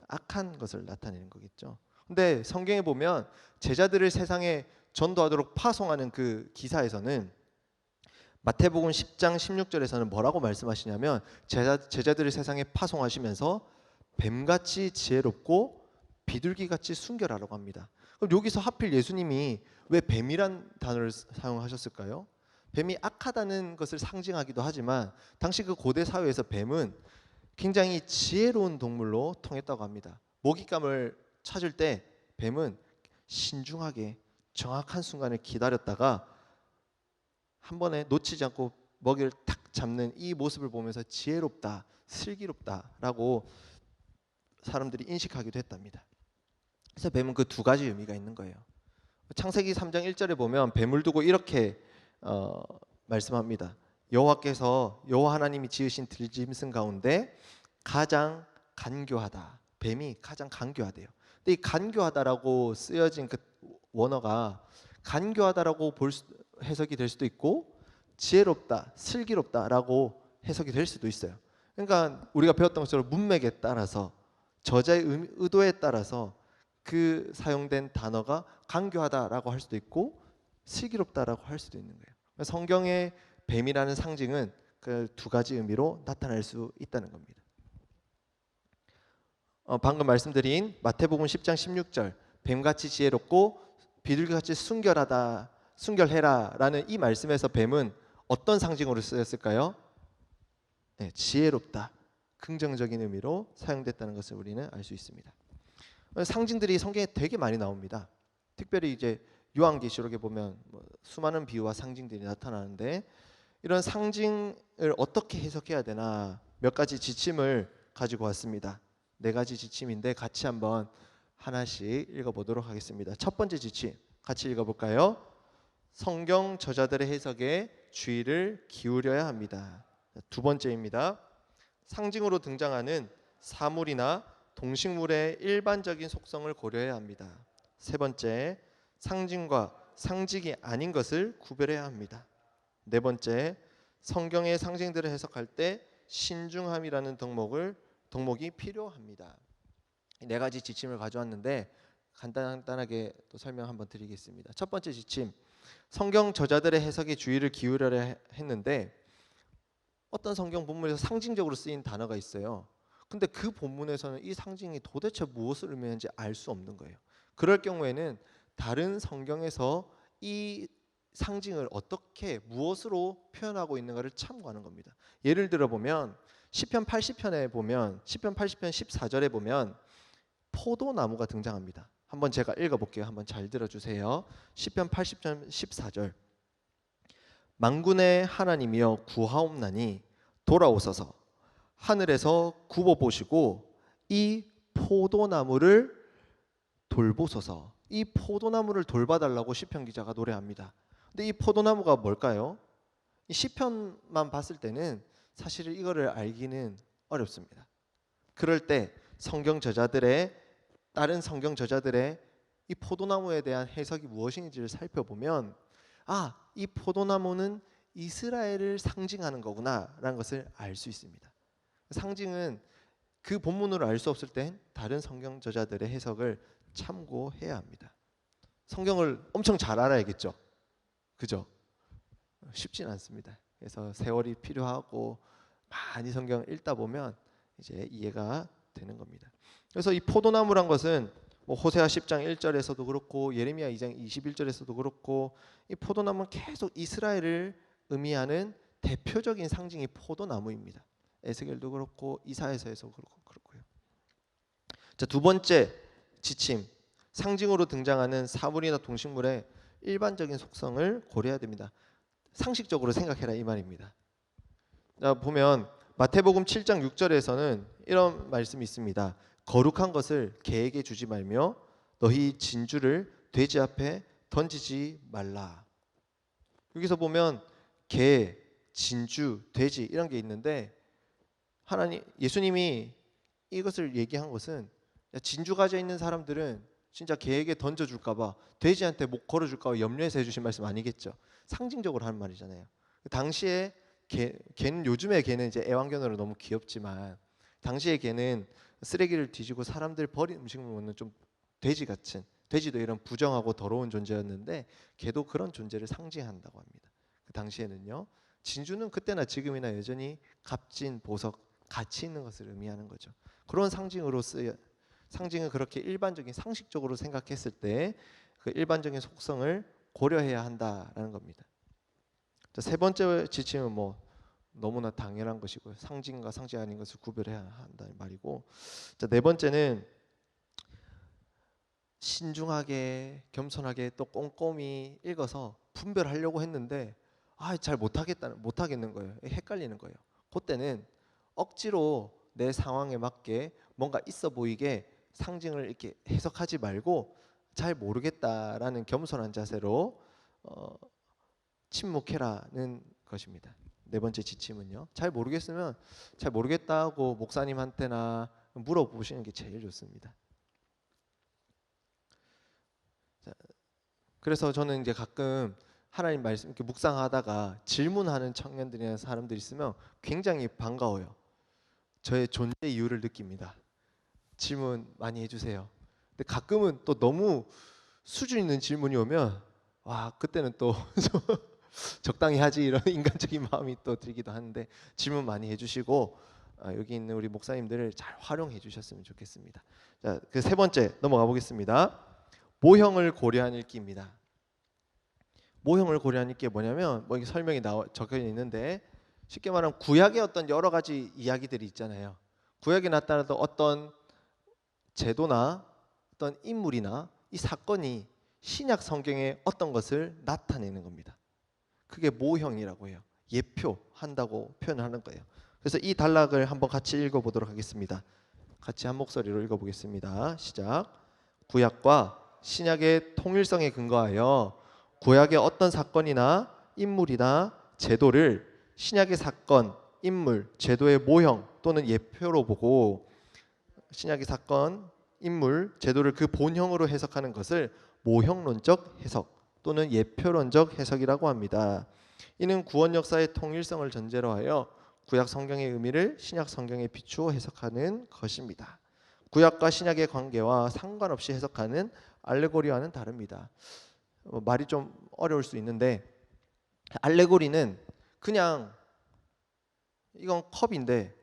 악한 것을 나타내는 거겠죠. 근데 성경에 보면 제자들을 세상에 전도하도록 파송하는 그 기사에서는 마태복음 10장 16절에서는 뭐라고 말씀하시냐면 제자들을 세상에 파송하시면서 뱀같이 지혜롭고 비둘기같이 순결하라고 합니다. 그럼 여기서 하필 예수님이 왜 뱀이란 단어를 사용하셨을까요? 뱀이 악하다는 것을 상징하기도 하지만 당시 그 고대 사회에서 뱀은 굉장히 지혜로운 동물로 통했다고 합니다. 먹잇감을 찾을 때 뱀은 신중하게 정확한 순간을 기다렸다가 한 번에 놓치지 않고 먹이를 탁 잡는 이 모습을 보면서 지혜롭다, 슬기롭다라고 사람들이 인식하기도 했답니다. 그래서 뱀은 그 두 가지 의미가 있는 거예요. 창세기 3장 1절에 보면 뱀을 두고 이렇게 말씀합니다. 여호와 하나님이 지으신 들짐승 가운데 가장 간교하다. 뱀이 가장 간교하대요. 근데 이 간교하다라고 쓰여진 그 원어가 간교하다라고 해석이 될 수도 있고 지혜롭다, 슬기롭다라고 해석이 될 수도 있어요. 그러니까 우리가 배웠던 것처럼 문맥에 따라서 저자의 의도에 따라서 그 사용된 단어가 간교하다라고 할 수도 있고 슬기롭다라고 할 수도 있는 거예요. 성경의 뱀이라는 상징은 그 두 가지 의미로 나타날 수 있다는 겁니다. 방금 말씀드린 마태복음 10장 16절 뱀같이 지혜롭고 비둘기같이 순결해라라는 이 말씀에서 뱀은 어떤 상징으로 쓰였을까요? 네, 지혜롭다, 긍정적인 의미로 사용됐다는 것을 우리는 알 수 있습니다. 상징들이 성경에 되게 많이 나옵니다. 특별히 이제 요한계시록에 보면 수많은 비유와 상징들이 나타나는데, 이런 상징을 어떻게 해석해야 되나 몇 가지 지침을 가지고 왔습니다. 4가지 지침인데 같이 한번 하나씩 읽어보도록 하겠습니다. 첫 번째 지침 같이 읽어볼까요? 성경 저자들의 해석에 주의를 기울여야 합니다. 두 번째입니다. 상징으로 등장하는 사물이나 동식물의 일반적인 속성을 고려해야 합니다. 세 번째, 상징과 상징이 아닌 것을 구별해야 합니다. 네 번째, 성경의 상징들을 해석할 때 신중함이라는 덕목이 필요합니다. 이 4가지 지침을 가져왔는데 간단하게 또 설명 한번 드리겠습니다. 첫 번째 지침, 성경 저자들의 해석에 주의를 기울여야 했는데, 어떤 성경 본문에서 상징적으로 쓰인 단어가 있어요. 근데 그 본문에서는 이 상징이 도대체 무엇을 의미하는지 알 수 없는 거예요. 그럴 경우에는 다른 성경에서 이 상징을 어떻게 무엇으로 표현하고 있는가를 참고하는 겁니다. 예를 들어 보면 시편 80편에 보면 시편 80편 14절에 보면 포도나무가 등장합니다. 한번 제가 읽어볼게요. 한번 잘 들어주세요. 시편 80편 14절, 만군의 하나님이여 구하옵나니 돌아오소서, 하늘에서 굽어보시고 이 포도나무를 돌보소서. 이 포도나무를 돌봐달라고 시편 기자가 노래합니다. 근데 이 포도나무가 뭘까요? 이 시편만 봤을 때는 사실 이거를 알기는 어렵습니다. 그럴 때 다른 성경 저자들의 이 포도나무에 대한 해석이 무엇인지를 살펴보면, 이 포도나무는 이스라엘을 상징하는 거구나라는 것을 알 수 있습니다. 상징은 그 본문으로 알 수 없을 땐 다른 성경 저자들의 해석을 참고해야 합니다. 성경을 엄청 잘 알아야겠죠. 그죠? 쉽진 않습니다. 그래서 세월이 필요하고 많이 성경 읽다 보면 이제 이해가 되는 겁니다. 그래서 이 포도나무란 것은 호세아 10장 1절에서도 그렇고 예레미야 2장 21절에서도 그렇고, 이 포도나무는 계속 이스라엘을 의미하는 대표적인 상징이 포도나무입니다. 에스겔도 그렇고 이사야서에서 그렇고요. 자, 두 번째 지침, 상징으로 등장하는 사물이나 동식물의 일반적인 속성을 고려해야 됩니다. 상식적으로 생각해라 이 말입니다. 자, 보면 마태복음 7장 6절에서는 이런 말씀이 있습니다. 거룩한 것을 개에게 주지 말며 너희 진주를 돼지 앞에 던지지 말라. 여기서 보면 개, 진주, 돼지 이런 게 있는데, 예수님이 이것을 얘기한 것은 진주 가져 있는 사람들은 진짜 개에게 던져줄까 봐, 돼지한테 목 걸어줄까 봐 염려해서 해주신 말씀 아니겠죠. 상징적으로 하는 말이잖아요. 당시에 요즘의 개는 이제 애완견으로 너무 귀엽지만, 당시의 개는 쓰레기를 뒤지고 사람들 버린 음식물 먹는 좀 돼지도 이런 부정하고 더러운 존재였는데, 개도 그런 존재를 상징한다고 합니다. 그 당시에는요. 진주는 그때나 지금이나 여전히 값진 보석, 가치 있는 것을 의미하는 거죠. 그런 상징은 그렇게 일반적인 상식적으로 생각했을 때 그 일반적인 속성을 고려해야 한다라는 겁니다. 자, 세 번째 지침은 너무나 당연한 것이고요. 상징과 상징 아닌 것을 구별해야 한다는 말이고, 자, 네 번째는 신중하게 겸손하게 또 꼼꼼히 읽어서 분별하려고 했는데 잘 못하겠는 거예요. 헷갈리는 거예요. 그때는 억지로 내 상황에 맞게 뭔가 있어 보이게 상징을 이렇게 해석하지 말고 잘 모르겠다라는 겸손한 자세로 침묵해라는 것입니다. 네 번째 지침은요. 잘 모르겠으면 잘 모르겠다고 목사님한테나 물어보시는 게 제일 좋습니다. 자, 그래서 저는 이제 가끔 하나님 말씀 이렇게 묵상하다가 질문하는 청년들이나 사람들이 있으면 굉장히 반가워요. 저의 존재 이유를 느낍니다. 질문 많이 해주세요. 근데 가끔은 또 너무 수준 있는 질문이 오면 그때는 또 적당히 하지 이런 인간적인 마음이 또 들기도 하는데, 질문 많이 해주시고 여기 있는 우리 목사님들을 잘 활용해 주셨으면 좋겠습니다. 자, 그 세 번째 넘어가 보겠습니다. 모형을 고려한 읽기입니다. 모형을 고려한 읽기 뭐냐면 뭐 설명이 적혀 있는데 쉽게 말하면 구약의 어떤 여러 가지 이야기들이 있잖아요. 구약에 나타나던 어떤 제도나 어떤 인물이나 이 사건이 신약 성경의 어떤 것을 나타내는 겁니다. 그게 모형이라고 해요. 예표한다고 표현하는 거예요. 그래서 이 단락을 한번 같이 읽어보도록 하겠습니다. 같이 한 목소리로 읽어보겠습니다. 시작. 구약과 신약의 통일성에 근거하여 구약의 어떤 사건이나 인물이나 제도를 신약의 사건, 인물, 제도의 모형 또는 예표로 보고 신약의 사건, 인물, 제도를 그 본형으로 해석하는 것을 모형론적 해석 또는 예표론적 해석이라고 합니다. 이는 구원 역사의 통일성을 전제로 하여 구약 성경의 의미를 신약 성경에 비추어 해석하는 것입니다. 구약과 신약의 관계와 상관없이 해석하는 알레고리와는 다릅니다. 말이 좀 어려울 수 있는데 알레고리는 그냥 이건 컵인데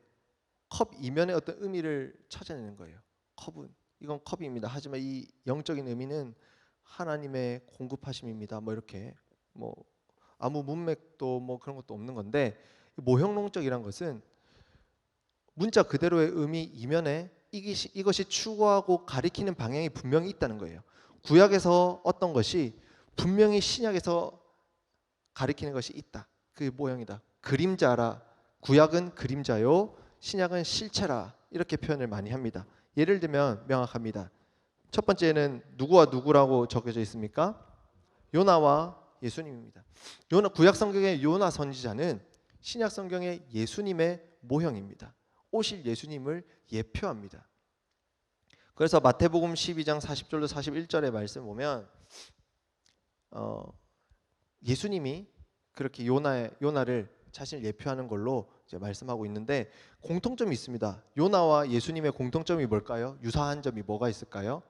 컵 이면의 어떤 의미를 찾아내는 거예요. 컵은 이건 컵입니다. 하지만 이 영적인 의미는 하나님의 공급하심입니다. 뭐 이렇게 뭐 아무 문맥도 뭐 그런 것도 없는 건데 모형론적이란 것은 문자 그대로의 의미 이면에 이것이 추구하고 가리키는 방향이 분명히 있다는 거예요. 구약에서 어떤 것이 분명히 신약에서 가리키는 것이 있다. 그 모형이다. 그림자라. 구약은 그림자요. 신약은 실체라. 이렇게 표현을 많이 합니다. 예를 들면 명확합니다. 첫 번째는 누구와 누구라고 적혀져 있습니까? 요나와 예수님입니다. 구약 성경의 요나 선지자는 신약 성경의 예수님의 모형입니다. 오실 예수님을 예표합니다. 그래서 마태복음 12장 40절로 41절의 말씀 보면 예수님이 그렇게 요나를 자신을 예표하는 걸로 이제 말씀하고 있는데 공통점이 있습니다. 요나와 예수님의 공통점이 뭘까요? 유사한 점이 뭐가 있을까요?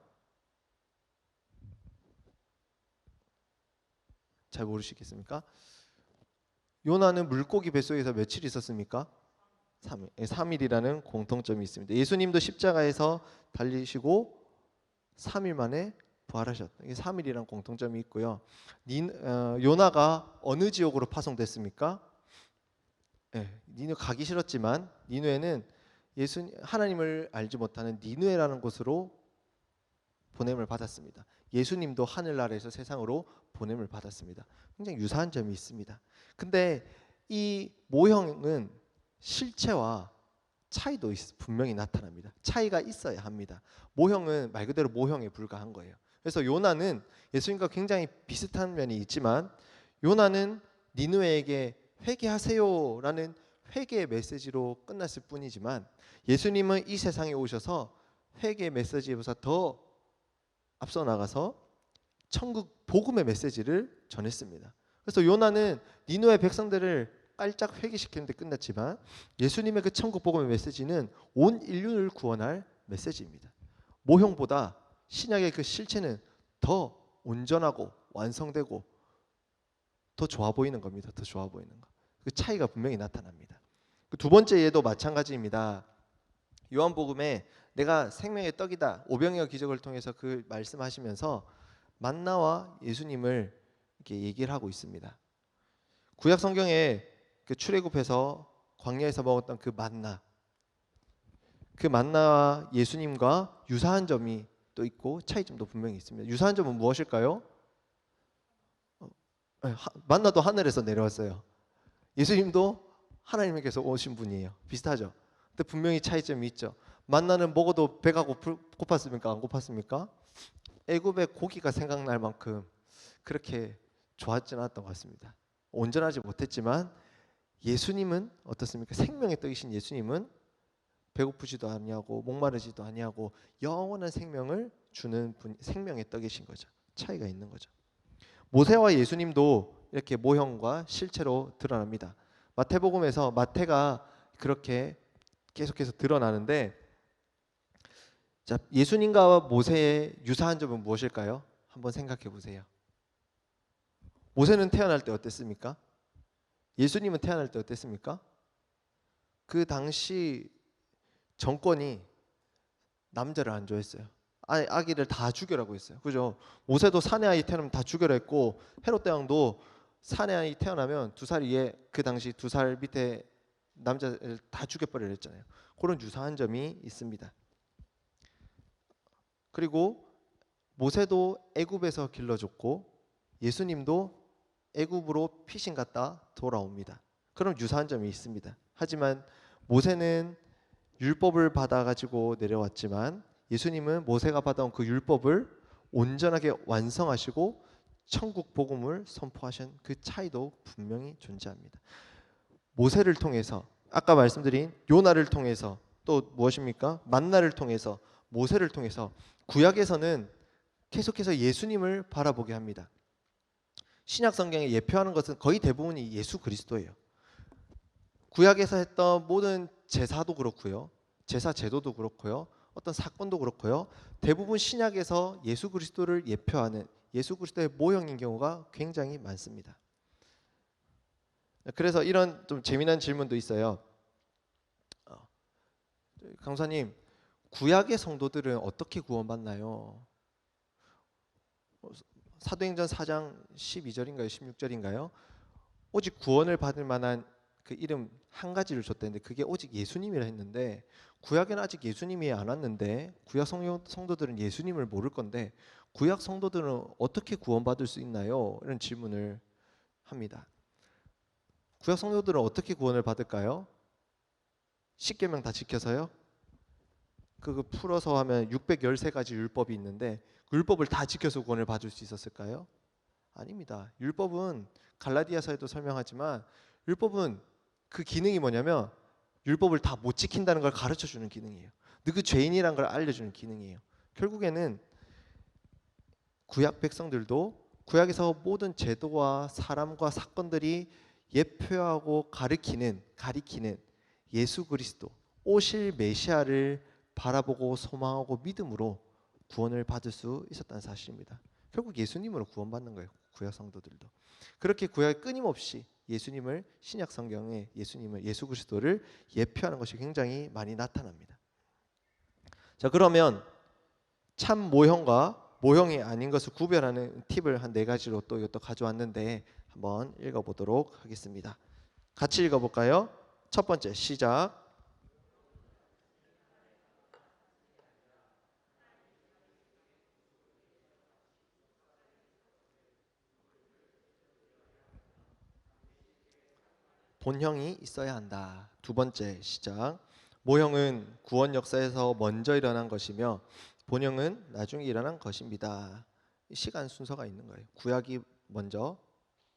잘 모르시겠습니까? 요나는 물고기 뱃속에서 며칠 있었습니까? 3일. 3일이라는 공통점이 있습니다. 예수님도 십자가에서 달리시고 3일 만에 부활하셨다. 이게 3일이라는 공통점이 있고요. 요나가 어느 지역으로 파송됐습니까? 니누 가기 싫었지만 니누에는 하나님을 알지 못하는 니누에라는 곳으로 보냄을 받았습니다. 예수님도 하늘나라에서 세상으로 보냄을 받았습니다. 굉장히 유사한 점이 있습니다. 근데 이 모형은 실체와 차이도 분명히 나타납니다. 차이가 있어야 합니다. 모형은 말 그대로 모형에 불과한 거예요. 그래서 요나는 예수님과 굉장히 비슷한 면이 있지만 요나는 니느웨에게 회개하세요라는 회개의 메시지로 끝났을 뿐이지만 예수님은 이 세상에 오셔서 회개의 메시지보다 더 앞서 나가서 천국 복음의 메시지를 전했습니다. 그래서 요나는 니느웨 백성들을 깔짝 회개시키는 데 끝났지만 예수님의 그 천국 복음의 메시지는 온 인류를 구원할 메시지입니다. 모형보다 신약의 그 실체는 더 온전하고 완성되고 더 좋아 보이는 겁니다. 더 좋아 보이는 거. 그 차이가 분명히 나타납니다. 그 두 번째 예도 마찬가지입니다. 요한복음에 내가 생명의 떡이다. 오병이어 기적을 통해서 그 말씀하시면서 만나와 예수님을 이렇게 얘기를 하고 있습니다. 구약 성경에 그 출애굽해서 광야에서 먹었던 그 만나와 예수님과 유사한 점이 또 있고 차이점도 분명히 있습니다. 유사한 점은 무엇일까요? 만나도 하늘에서 내려왔어요. 예수님도 하나님께서 오신 분이에요. 비슷하죠? 근데 분명히 차이점이 있죠. 만나는 먹어도 배가 고팠습니까? 안 고팠습니까? 애굽의 고기가 생각날 만큼 그렇게 좋았지 않았던 것 같습니다. 온전하지 못했지만 예수님은 어떻습니까? 생명의 떡이신 예수님은 배고프지도 아니하고 목마르지도 아니하고 영원한 생명을 주는 분, 생명의 떡이신 거죠. 차이가 있는 거죠. 모세와 예수님도 이렇게 모형과 실체로 드러납니다. 마태복음에서 마태가 그렇게 계속해서 드러나는데 자, 예수님과 모세의 유사한 점은 무엇일까요? 한번 생각해 보세요. 모세는 태어날 때 어땠습니까? 예수님은 태어날 때 어땠습니까? 그 당시 정권이 남자를 안 좋아했어요. 아기를 다 죽여라고 했어요. 그죠? 모세도 사내 아이 태어나면 다 죽여라 했고 헤롯 대왕도 사내 아이 태어나면 2살 위에 그 당시 2살 밑에 남자를 다 죽여버리려 했잖아요. 그런 유사한 점이 있습니다. 그리고 모세도 애굽에서 길러줬고 예수님도 애굽으로 피신 갔다 돌아옵니다. 그럼 유사한 점이 있습니다. 하지만 모세는 율법을 받아가지고 내려왔지만 예수님은 모세가 받아온 그 율법을 온전하게 완성하시고 천국 복음을 선포하신 그 차이도 분명히 존재합니다. 모세를 통해서 아까 말씀드린 요나를 통해서 또 무엇입니까? 만나를 통해서 모세를 통해서 구약에서는 계속해서 예수님을 바라보게 합니다. 신약 성경에 예표하는 것은 거의 대부분이 예수 그리스도예요. 구약에서 했던 모든 제사도 그렇고요. 제사 제도도 그렇고요. 어떤 사건도 그렇고요. 대부분 신약에서 예수 그리스도를 예표하는 예수 그리스도의 모형인 경우가 굉장히 많습니다. 그래서 이런 좀 재미난 질문도 있어요. 강사님, 구약의 성도들은 어떻게 구원받나요? 사도행전 4장 12절인가요? 16절인가요? 오직 구원을 받을 만한 그 이름 한 가지를 줬다는데 그게 오직 예수님이라 했는데 구약에는 아직 예수님이 안 왔는데 구약 성도들은 예수님을 모를 건데 구약 성도들은 어떻게 구원받을 수 있나요? 이런 질문을 합니다. 구약 성도들은 어떻게 구원을 받을까요? 10계명 다 지켜서요? 그거 풀어서 하면 613가지 율법이 있는데 그 율법을 다 지켜서 구원을 받을 수 있었을까요? 아닙니다. 율법은 갈라디아서에도 설명하지만 율법은 그 기능이 뭐냐면 율법을 다 못 지킨다는 걸 가르쳐 주는 기능이에요. 너 그 죄인이란 걸 알려주는 기능이에요. 결국에는 구약 백성들도 구약에서 모든 제도와 사람과 사건들이 예표하고 가리키는 예수 그리스도 오실 메시아를 바라보고 소망하고 믿음으로 구원을 받을 수 있었다는 사실입니다. 결국 예수님으로 구원받는 거예요. 구약 성도들도. 그렇게 구약에 끊임없이 예수님을 신약 성경에 예수님을 예수 그리스도를 예표하는 것이 굉장히 많이 나타납니다. 자, 그러면 참 모형과 모형이 아닌 것을 구별하는 팁을 한 4가지로 또 이것도 가져왔는데 한번 읽어보도록 하겠습니다. 같이 읽어볼까요? 첫 번째 시작. 본형이 있어야 한다. 두 번째 시작. 모형은 구원 역사에서 먼저 일어난 것이며 본형은 나중에 일어난 것입니다. 시간 순서가 있는 거예요. 구약이 먼저,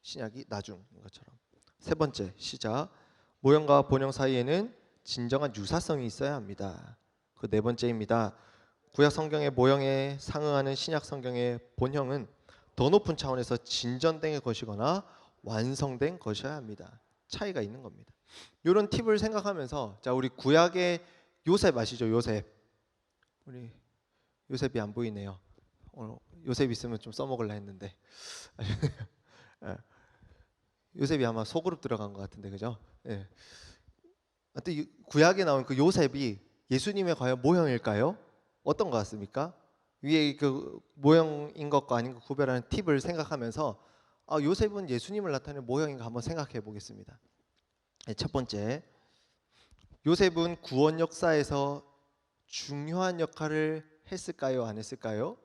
신약이 나중인 것처럼. 세 번째 시작. 모형과 본형 사이에는 진정한 유사성이 있어야 합니다. 그 네 번째입니다. 구약 성경의 모형에 상응하는 신약 성경의 본형은 더 높은 차원에서 진전된 것이거나 완성된 것이어야 합니다. 차이가 있는 겁니다. 이런 팁을 생각하면서 자, 우리 구약의 요셉 아시죠? 요셉. 우리 요셉이 안 보이네요. 요셉 있으면 좀 써먹으려 했는데 요셉이 아마 소그룹 들어간 것 같은데 그죠? 예. 하여튼 구약에 나온 그 요셉이 예수님의 과연 모형일까요? 어떤 것 같습니까? 위에 그 모형인 것과 아닌 것 구별하는 팁을 생각하면서 요셉은 예수님을 나타내는 모형인가 한번 생각해 보겠습니다. 첫 번째, 요셉은 구원 역사에서 중요한 역할을 했을까요? 안 했을까요?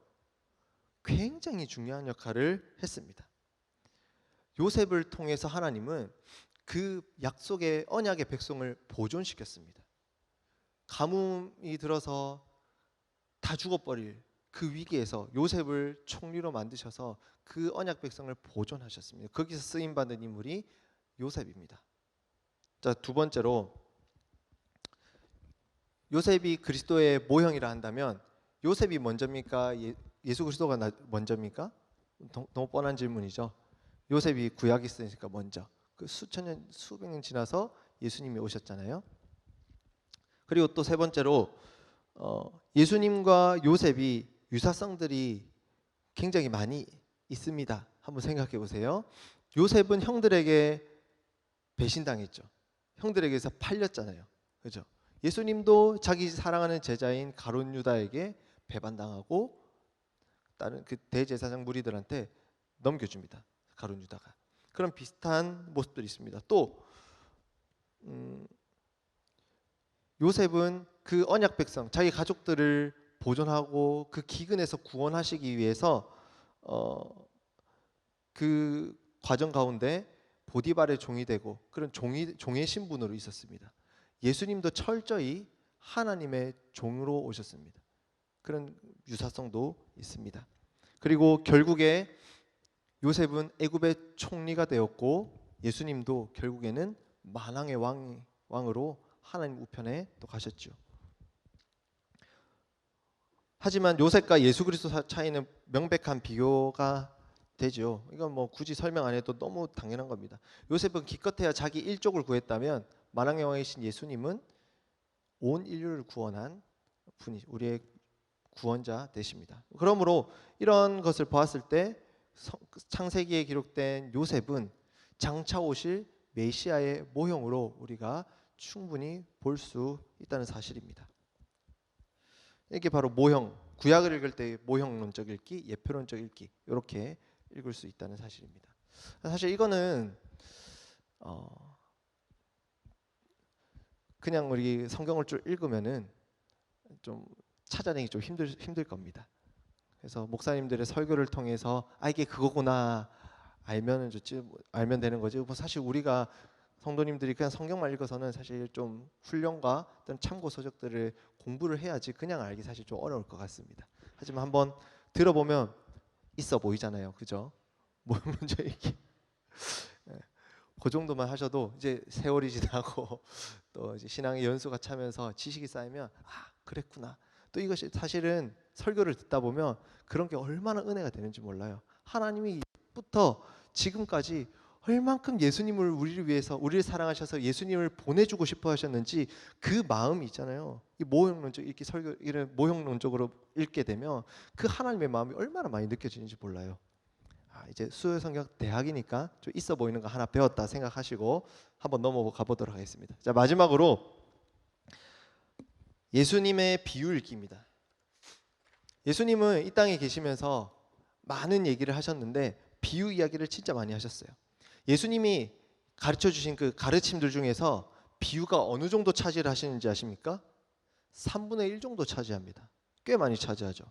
굉장히 중요한 역할을 했습니다. 요셉을 통해서 하나님은 그 약속의 언약의 백성을 보존시켰습니다. 가뭄이 들어서 다 죽어버릴 그 위기에서 요셉을 총리로 만드셔서 그 언약 백성을 보존하셨습니다. 거기서 쓰임 받은 인물이 요셉입니다. 자, 두 번째로 요셉이 그리스도의 모형이라 한다면 요셉이 먼저입니까? 예수 그리스도가 먼저입니까? 너무 뻔한 질문이죠. 요셉이 구약이 있으니까 먼저. 그 수천 년, 수백 년 지나서 예수님이 오셨잖아요. 그리고 또 세 번째로 예수님과 요셉이 유사성들이 굉장히 많이 있습니다. 한번 생각해 보세요. 요셉은 형들에게 배신당했죠. 형들에게서 팔렸잖아요. 그죠? 예수님도 자기 사랑하는 제자인 가룟 유다에게 배반당하고 다른 그 대제사장 무리들한테 넘겨줍니다. 가룟 유다가. 그런 비슷한 모습들이 있습니다. 또 요셉은 그 언약 백성, 자기 가족들을 보존하고 그 기근에서 구원하시기 위해서 그 과정 가운데 보디발의 종이 되고 그런 종의 신분으로 있었습니다. 예수님도 철저히 하나님의 종으로 오셨습니다. 그런 유사성도 있습니다. 그리고 결국에 요셉은 애굽의 총리가 되었고 예수님도 결국에는 만왕의 왕으로 하나님 우편에 또 가셨죠. 하지만 요셉과 예수 그리스도 차이는 명백한 비교가 되죠. 이건 뭐 굳이 설명 안 해도 너무 당연한 겁니다. 요셉은 기껏해야 자기 일족을 구했다면 만왕의 왕이신 예수님은 온 인류를 구원한 분이 우리의 구원자 되십니다. 그러므로 이런 것을 보았을 때 창세기에 기록된 요셉은 장차 오실 메시아의 모형으로 우리가 충분히 볼 수 있다는 사실입니다. 이게 바로 모형, 구약을 읽을 때 모형론적 읽기, 예표론적 읽기 이렇게 읽을 수 있다는 사실입니다. 사실 이거는 그냥 우리 성경을 쭉 읽으면은 좀 찾아내기 좀 힘들 겁니다. 그래서 목사님들의 설교를 통해서 이게 그거구나 알면 좋지, 알면 되는 거지. 뭐 사실 우리가 성도님들이 그냥 성경만 읽어서는 사실 좀 훈련과 어떤 참고 서적들을 공부를 해야지 그냥 알기 사실 좀 어려울 것 같습니다. 하지만 한번 들어보면 있어 보이잖아요, 그죠? 뭐 먼저 이게 그 정도만 하셔도 이제 세월이 지나고 또 이제 신앙의 연수가 차면서 지식이 쌓이면 그랬구나. 또 이것이 사실은 설교를 듣다 보면 그런 게 얼마나 은혜가 되는지 몰라요. 하나님이부터 지금까지 얼만큼 예수님을 우리를 위해서 우리를 사랑하셔서 예수님을 보내주고 싶어 하셨는지 그 마음이 있잖아요. 이 모형론적 이렇게 설교 이런 모형론적으로 읽게 되면 그 하나님의 마음이 얼마나 많이 느껴지는지 몰라요. 이제 수요 성경 대학이니까 좀 있어 보이는 거 하나 배웠다 생각하시고 한번 넘어가 보도록 하겠습니다. 자, 마지막으로 예수님의 비유 읽기입니다. 예수님은 이 땅에 계시면서 많은 얘기를 하셨는데 비유 이야기를 진짜 많이 하셨어요. 예수님이 가르쳐 주신 그 가르침들 중에서 비유가 어느 정도 차지를 하시는지 아십니까? 3분의 1 정도 차지합니다. 꽤 많이 차지하죠.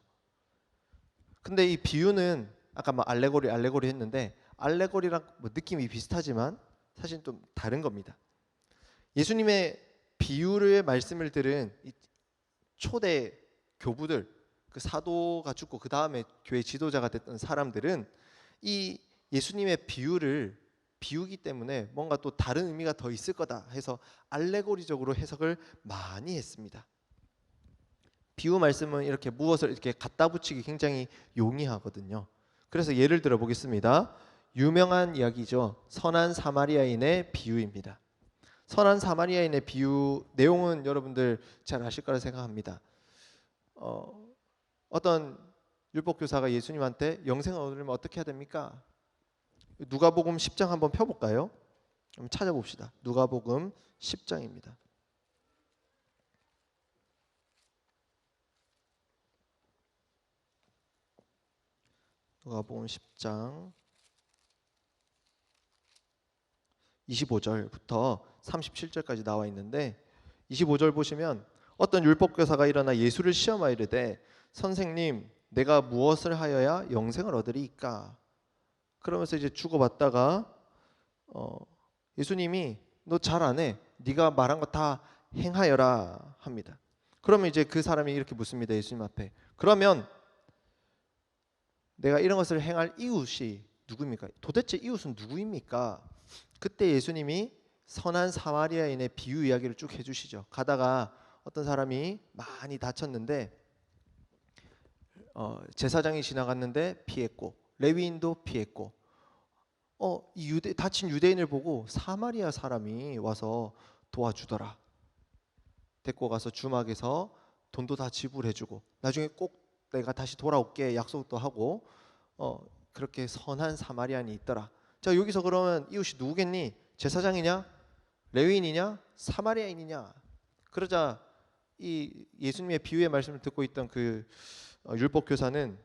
근데 이 비유는 아까 뭐 알레고리 했는데 알레고리랑 뭐 느낌이 비슷하지만 사실 좀 다른 겁니다. 예수님의 비유의 말씀을 들은 이 초대 교부들, 그 사도가 죽고 그 다음에 교회 지도자가 됐던 사람들은 이 예수님의 비유기 때문에 뭔가 또 다른 의미가 더 있을 거다 해서 알레고리적으로 해석을 많이 했습니다. 비유 말씀은 이렇게 무엇을 이렇게 갖다 붙이기 굉장히 용이하거든요. 그래서 예를 들어 보겠습니다. 유명한 이야기죠. 선한 사마리아인의 비유입니다. 선한 사마리아인의 비유 내용은 여러분들 잘 아실 거라 생각합니다. 어떤 율법교사가 예수님한테 영생을 얻으려면 어떻게 해야 됩니까? 누가복음 10장 한번 펴볼까요? 한번 찾아봅시다. 누가복음 10장입니다. 누가복음 10장 25절부터 37절까지 나와 있는데 25절 보시면 어떤 율법교사가 일어나 예수를 시험하여 이르되 선생님 내가 무엇을 하여야 영생을 얻으리이까? 그러면서 이제 주고받다가 예수님이 너 잘 안 해. 네가 말한 거 다 행하여라 합니다. 그러면 이제 그 사람이 이렇게 묻습니다. 예수님 앞에. 그러면 내가 이런 것을 행할 이웃이 누구입니까? 도대체 이웃은 누구입니까? 그때 예수님이 선한 사마리아인의 비유 이야기를 쭉 해주시죠. 가다가 어떤 사람이 많이 다쳤는데 제사장이 지나갔는데 피했고 레위인도 피했고 이 다친 유대인을 보고 사마리아 사람이 와서 도와주더라. 데리고 가서 주막에서 돈도 다 지불해주고 나중에 꼭 내가 다시 돌아올게 약속도 하고 그렇게 선한 사마리아인이 있더라. 자, 여기서 그러면 이웃이 누구겠니? 제사장이냐? 레위인이냐? 사마리아인이냐? 그러자 이 예수님의 비유의 말씀을 듣고 있던 그 율법 교사는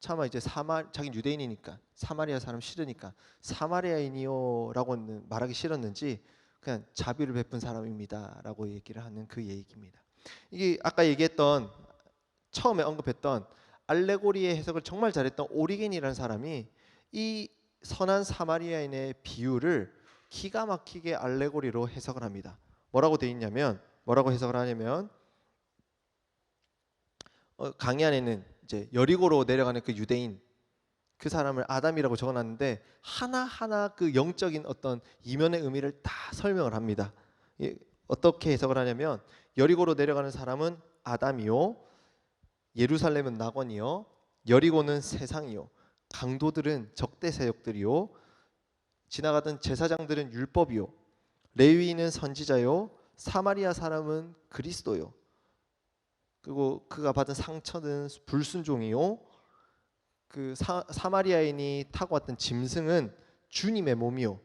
차마 이제 자기 유대인이니까 사마리아 사람 싫으니까 사마리아인이요라고 말하기 싫었는지 그냥 자비를 베푼 사람입니다라고 얘기를 하는 그 얘기입니다. 이게 아까 얘기했던 처음에 언급했던 알레고리의 해석을 정말 잘했던 오리겐이라는 사람이 이 선한 사마리아인의 비유를 기가 막히게 알레고리로 해석을 합니다. 뭐라고 해석을 하냐면 강의 안에는 이제 여리고로 내려가는 그 유대인 그 사람을 아담이라고 적어놨는데 하나하나 그 영적인 어떤 이면의 의미를 다 설명을 합니다. 어떻게 해석을 하냐면 여리고로 내려가는 사람은 아담이요, 예루살렘은 낙원이요, 여리고는 세상이요, 강도들은 적대 세력들이요, 지나가던 제사장들은 율법이요, 레위인은 선지자요, 사마리아 사람은 그리스도요, 그리고 그가 받은 상처는 불순종이요, 그 사마리아인이 타고 왔던 짐승은 주님의 몸이요,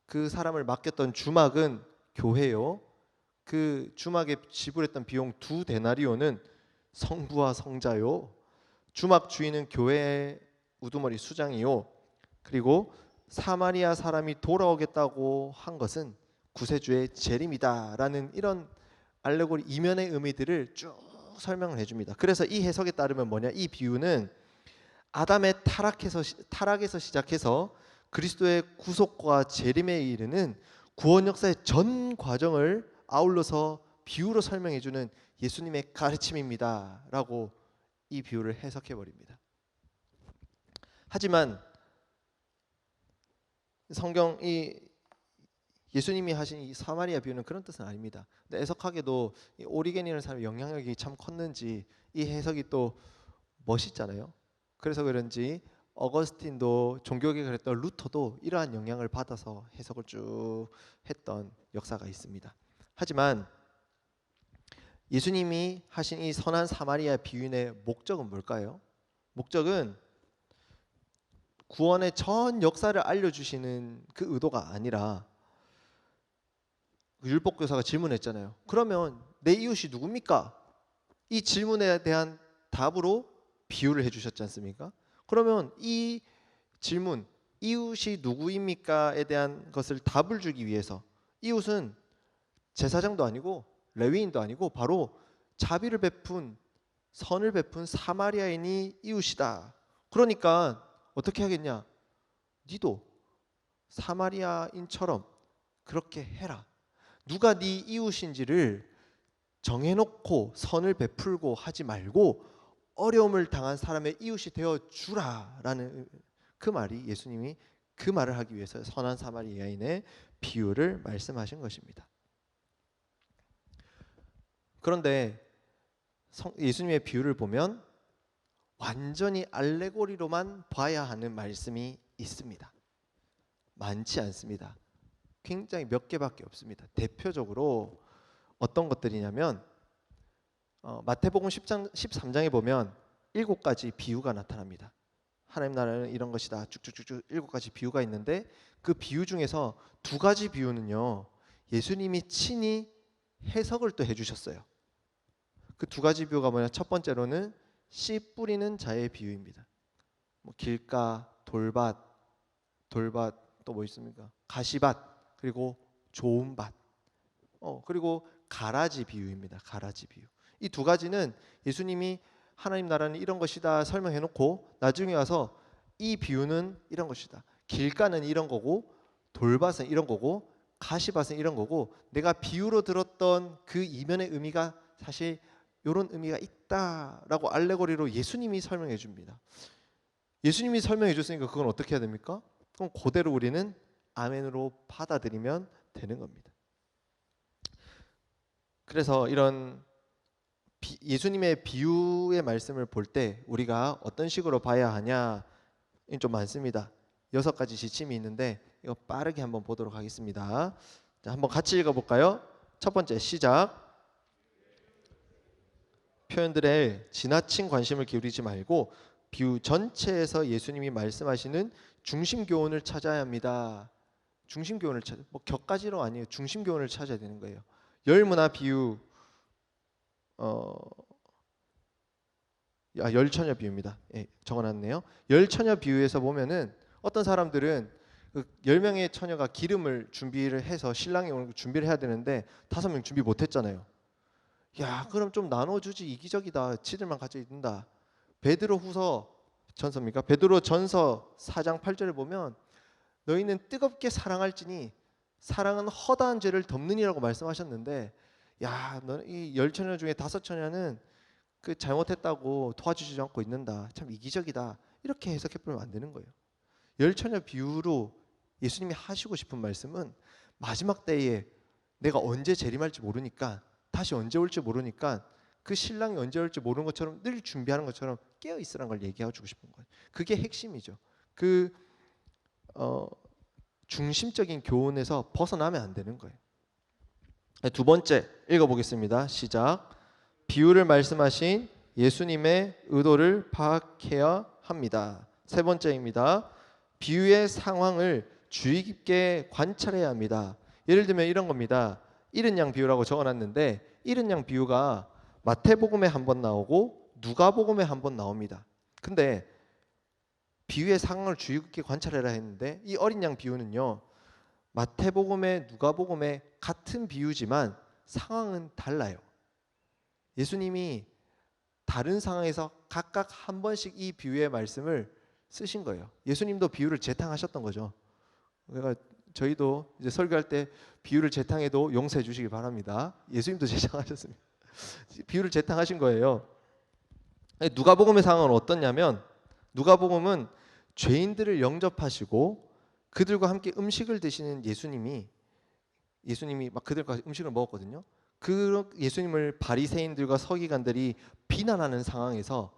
그 사람을 맡겼던 주막은 교회요, 그 주막에 지불했던 비용 2데나리오는 성부와 성자요, 주막 주인은 교회의 우두머리 수장이요, 그리고 사마리아 사람이 돌아오겠다고 한 것은 구세주의 재림이다라는 이런 알레고리 이면의 의미들을 쭉 설명을 해줍니다. 그래서 이 해석에 따르면 뭐냐, 이 비유는 아담의 타락에서 시작해서 그리스도의 구속과 재림에 이르는 구원 역사의 전 과정을 아울러서 비유로 설명해주는 예수님의 가르침입니다라고 이 비유를 해석해 버립니다. 하지만 성경이 예수님이 하신 이 사마리아 비유는 그런 뜻은 아닙니다. 근데 애석하게도 이 오리겐이라는 사람의 영향력이 참 컸는지 이 해석이 또 멋있잖아요. 그래서 그런지 어거스틴도 종교개혁을 했던 루터도 이러한 영향을 받아서 해석을 쭉 했던 역사가 있습니다. 하지만 예수님이 하신 이 선한 사마리아 비유의 목적은 뭘까요? 목적은 구원의 전 역사를 알려주시는 그 의도가 아니라 율법 교사가 질문했잖아요. 그러면 내 이웃이 누굽니까? 이 질문에 대한 답으로 비유를 해주셨지 않습니까? 그러면 이 질문 이웃이 누구입니까에 대한 것을 답을 주기 위해서 이웃은 제사장도 아니고 레위인도 아니고 바로 자비를 베푼 선을 베푼 사마리아인이 이웃이다. 그러니까 어떻게 하겠냐? 니도 사마리아인처럼 그렇게 해라. 누가 네 이웃인지를 정해놓고 선을 베풀고 하지 말고 어려움을 당한 사람의 이웃이 되어 주라라는 그 말이 예수님이 그 말을 하기 위해서 선한 사마리아인의 비유를 말씀하신 것입니다. 그런데 예수님의 비유를 보면 완전히 알레고리로만 봐야 하는 말씀이 있습니다. 많지 않습니다. 굉장히 몇 개밖에 없습니다. 대표적으로 어떤 것들이냐면 마태복음 13장에 보면 7가지 비유가 나타납니다. 하나님 나라는 이런 것이다. 쭉쭉쭉쭉 7가지 비유가 있는데 그 비유 중에서 2가지 비유는요. 예수님이 친히 해석을 또 해주셨어요. 그 2가지 비유가 뭐냐? 첫 번째로는 씨 뿌리는 자의 비유입니다. 뭐 길가, 돌밭 또 뭐 있습니까? 가시밭, 그리고 좋은 밭, 그리고 가라지 비유입니다. 가라지 비유. 이 2가지는 예수님이 하나님 나라는 이런 것이다 설명해놓고 나중에 와서 이 비유는 이런 것이다. 길가는 이런 거고 돌밭은 이런 거고 가시밭은 이런 거고 내가 비유로 들었던 그 이면의 의미가 사실 이런 의미가 있다라고 알레고리로 예수님이 설명해 줍니다. 예수님이 설명해 줬으니까 그건 어떻게 해야 됩니까? 그럼 그대로 우리는 아멘으로 받아들이면 되는 겁니다. 그래서 이런 예수님의 비유의 말씀을 볼 때 우리가 어떤 식으로 봐야 하냐 좀 많습니다. 6가지 지침이 있는데 이거 빠르게 한번 보도록 하겠습니다. 자, 한번 같이 읽어볼까요? 첫 번째 시작. 표현들에 지나친 관심을 기울이지 말고 비유 전체에서 예수님이 말씀하시는 중심 교훈을 찾아야 합니다. 중심 교훈을 뭐 격가지로 아니에요. 중심 교훈을 찾아야 되는 거예요. 열문화 비유 열처녀 비유입니다. 예, 적어놨네요. 열처녀 비유에서 보면은 어떤 사람들은 그 10명의 처녀가 기름을 준비를 해서 신랑이 오는 거 준비를 해야 되는데 5명 준비 못했잖아요. 야, 그럼 좀 나눠주지, 이기적이다. 지들만 가져야 된다. 베드로 후서 전서입니까? 베드로 전서 4장 8절을 보면 너희는 뜨겁게 사랑할지니 사랑은 허다한 죄를 덮느니라고 말씀하셨는데, 야, 너는 이 10처녀 중에 5처녀는 그 잘못했다고 도와주지 않고 있는다. 참 이기적이다. 이렇게 해석해 보면 안 되는 거예요. 10처녀 비유로 예수님이 하시고 싶은 말씀은 마지막 때에 내가 언제 재림할지 모르니까, 다시 언제 올지 모르니까 그 신랑이 언제 올지 모르는 것처럼 늘 준비하는 것처럼 깨어 있으라는 걸 얘기해주고 싶은 거예요. 그게 핵심이죠. 그 중심적인 교훈에서 벗어나면 안 되는 거예요. 두 번째 읽어보겠습니다. 시작. 비유를 말씀하신 예수님의 의도를 파악해야 합니다. 세 번째입니다. 비유의 상황을 주의 깊게 관찰해야 합니다. 예를 들면 이런 겁니다. 잃은 양 비유라고 적어놨는데, 잃은 양 비유가 마태복음에 한 번 나오고 누가복음에 한 번 나옵니다. 근데 비유의 상황을 주의 깊게 관찰해라 했는데, 이 어린 양 비유는요, 마태복음에 누가복음에 같은 비유지만 상황은 달라요. 예수님이 다른 상황에서 각각 한 번씩 이 비유의 말씀을 쓰신 거예요. 예수님도 비유를 재탕하셨던 거죠. 그러니까 저희도 이제 설교할 때 비유를 재탕해도 용서해 주시기 바랍니다. 예수님도 재탕하셨습니다. 비유를 재탕하신 거예요. 누가복음의 상황은 어떻냐면, 누가복음은 죄인들을 영접하시고 그들과 함께 음식을 드시는 예수님이 막 그들과 음식을 먹었거든요. 그 예수님을 바리새인들과 서기관들이 비난하는 상황에서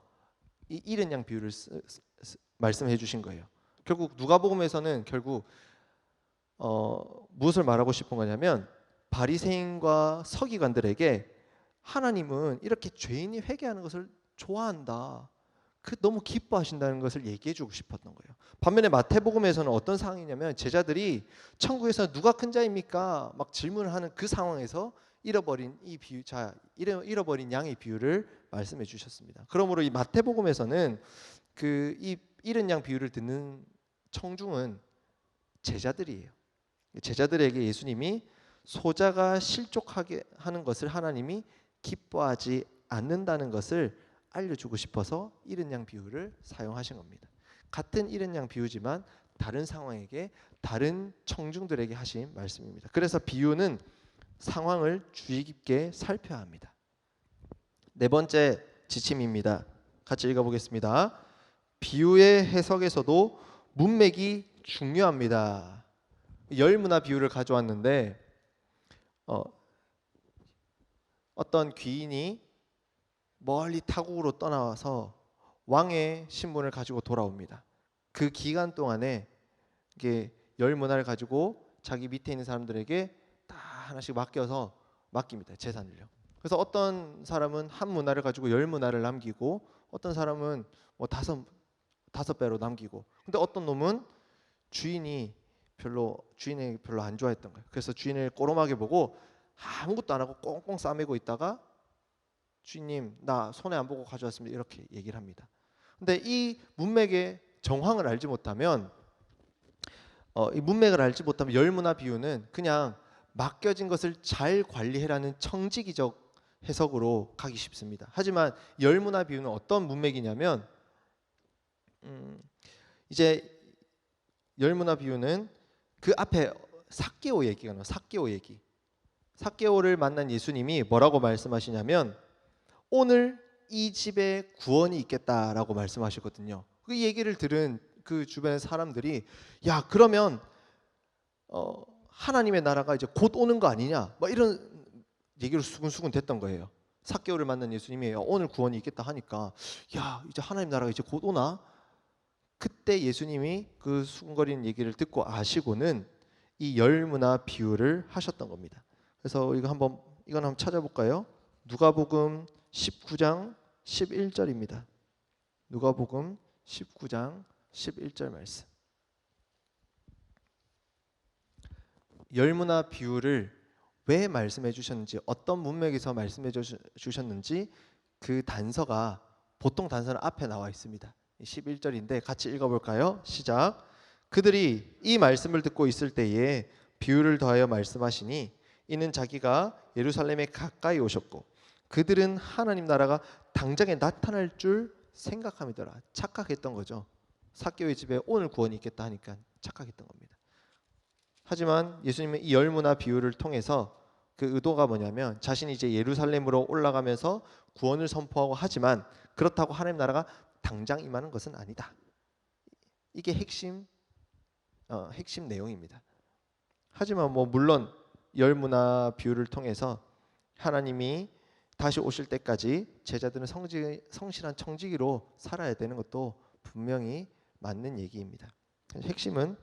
이 잃은 양 비유를 말씀해 주신 거예요. 결국 누가복음에서는 결국 무엇을 말하고 싶은 거냐면, 바리새인과 서기관들에게 하나님은 이렇게 죄인이 회개하는 것을 좋아한다, 그 너무 기뻐하신다는 것을 얘기해 주고 싶었던 거예요. 반면에 마태복음에서는 어떤 상황이냐면, 제자들이 천국에서 누가 큰 자입니까? 막 질문을 하는 그 상황에서 잃어버린 이 비유, 잃어버린 양의 비유를 말씀해 주셨습니다. 그러므로 이 마태복음에서는 그 이 잃은 양 비유를 듣는 청중은 제자들이에요. 제자들에게 예수님이 소자가 실족하게 하는 것을 하나님이 기뻐하지 않는다는 것을 알려주고 싶어서 잃은 양 비유를 사용하신 겁니다. 같은 잃은 양 비유지만 다른 상황에게, 다른 청중들에게 하신 말씀입니다. 그래서 비유는 상황을 주의 깊게 살펴야 합니다. 네 번째 지침입니다. 같이 읽어보겠습니다. 비유의 해석에서도 문맥이 중요합니다. 열문화 비유를 가져왔는데, 어떤 귀인이 멀리 타국으로 떠나와서 왕의 신분을 가지고 돌아옵니다. 그 기간 동안에 이게 열문화를 가지고 자기 밑에 있는 사람들에게 다 하나씩 맡깁니다. 재산을요. 그래서 어떤 사람은 한 문화를 가지고 10문화를 남기고, 어떤 사람은 뭐 다섯 배로 남기고, 근데 어떤 놈은 주인이 별로 안 좋아했던 거예요. 그래서 주인을 꼬롬하게 보고 아무것도 안 하고 꽁꽁 싸매고 있다가, 주인님 나 손해 안 보고 가져왔습니다, 이렇게 얘기를 합니다. 근데 이 문맥의 정황을 알지 못하면, 열문화 비유는 그냥 맡겨진 것을 잘 관리해라는 청지기적 해석으로 가기 쉽습니다. 하지만 열문화 비유는 어떤 문맥이냐면, 이제 열문화 비유는 그 앞에 삭개오 얘기가 나와요. 삭개오 얘기. 삭개오를 만난 예수님이 뭐라고 말씀하시냐면, 오늘 이 집에 구원이 있겠다라고 말씀하시거든요. 그 얘기를 들은 그 주변의 사람들이, 야, 그러면 하나님의 나라가 이제 곧 오는 거 아니냐, 뭐 이런 얘기로 수근수근 됐던 거예요. 삭개오를 만난 예수님이 오늘 구원이 있겠다 하니까, 야, 이제 하나님 나라가 이제 곧 오나? 그때 예수님이 그 수근거리는 얘기를 듣고 아시고는 이 열문화 비유를 하셨던 겁니다. 그래서 이건 한번 찾아볼까요? 누가복음 19장 11절입니다. 누가복음 19장 11절 말씀. 열문화 비유를 왜 말씀해 주셨는지, 어떤 문맥에서 말씀해 주셨는지 그 단서가 보통 단서는 앞에 나와 있습니다. 11절인데 같이 읽어볼까요? 시작. 그들이 이 말씀을 듣고 있을 때에 비유를 더하여 말씀하시니 이는 자기가 예루살렘에 가까이 오셨고 그들은 하나님 나라가 당장에 나타날 줄 생각함이더라. 착각했던 거죠. 삭개오의 집에 오늘 구원이 있겠다 하니까 착각했던 겁니다. 하지만 예수님은 이 열무나 비유를 통해서 그 의도가 뭐냐면 자신이 이제 예루살렘으로 올라가면서 구원을 선포하고 하지만 그렇다고 하나님 나라가 당장 임하는 것은 아니다. 이게 핵심 내용입니다. 하지만 물론 열무나 비유를 통해서 하나님이 다시 오실 때까지 제자들은 성실한 청지기로 살아야 되는 것도 분명히 맞는 얘기입니다. 핵심은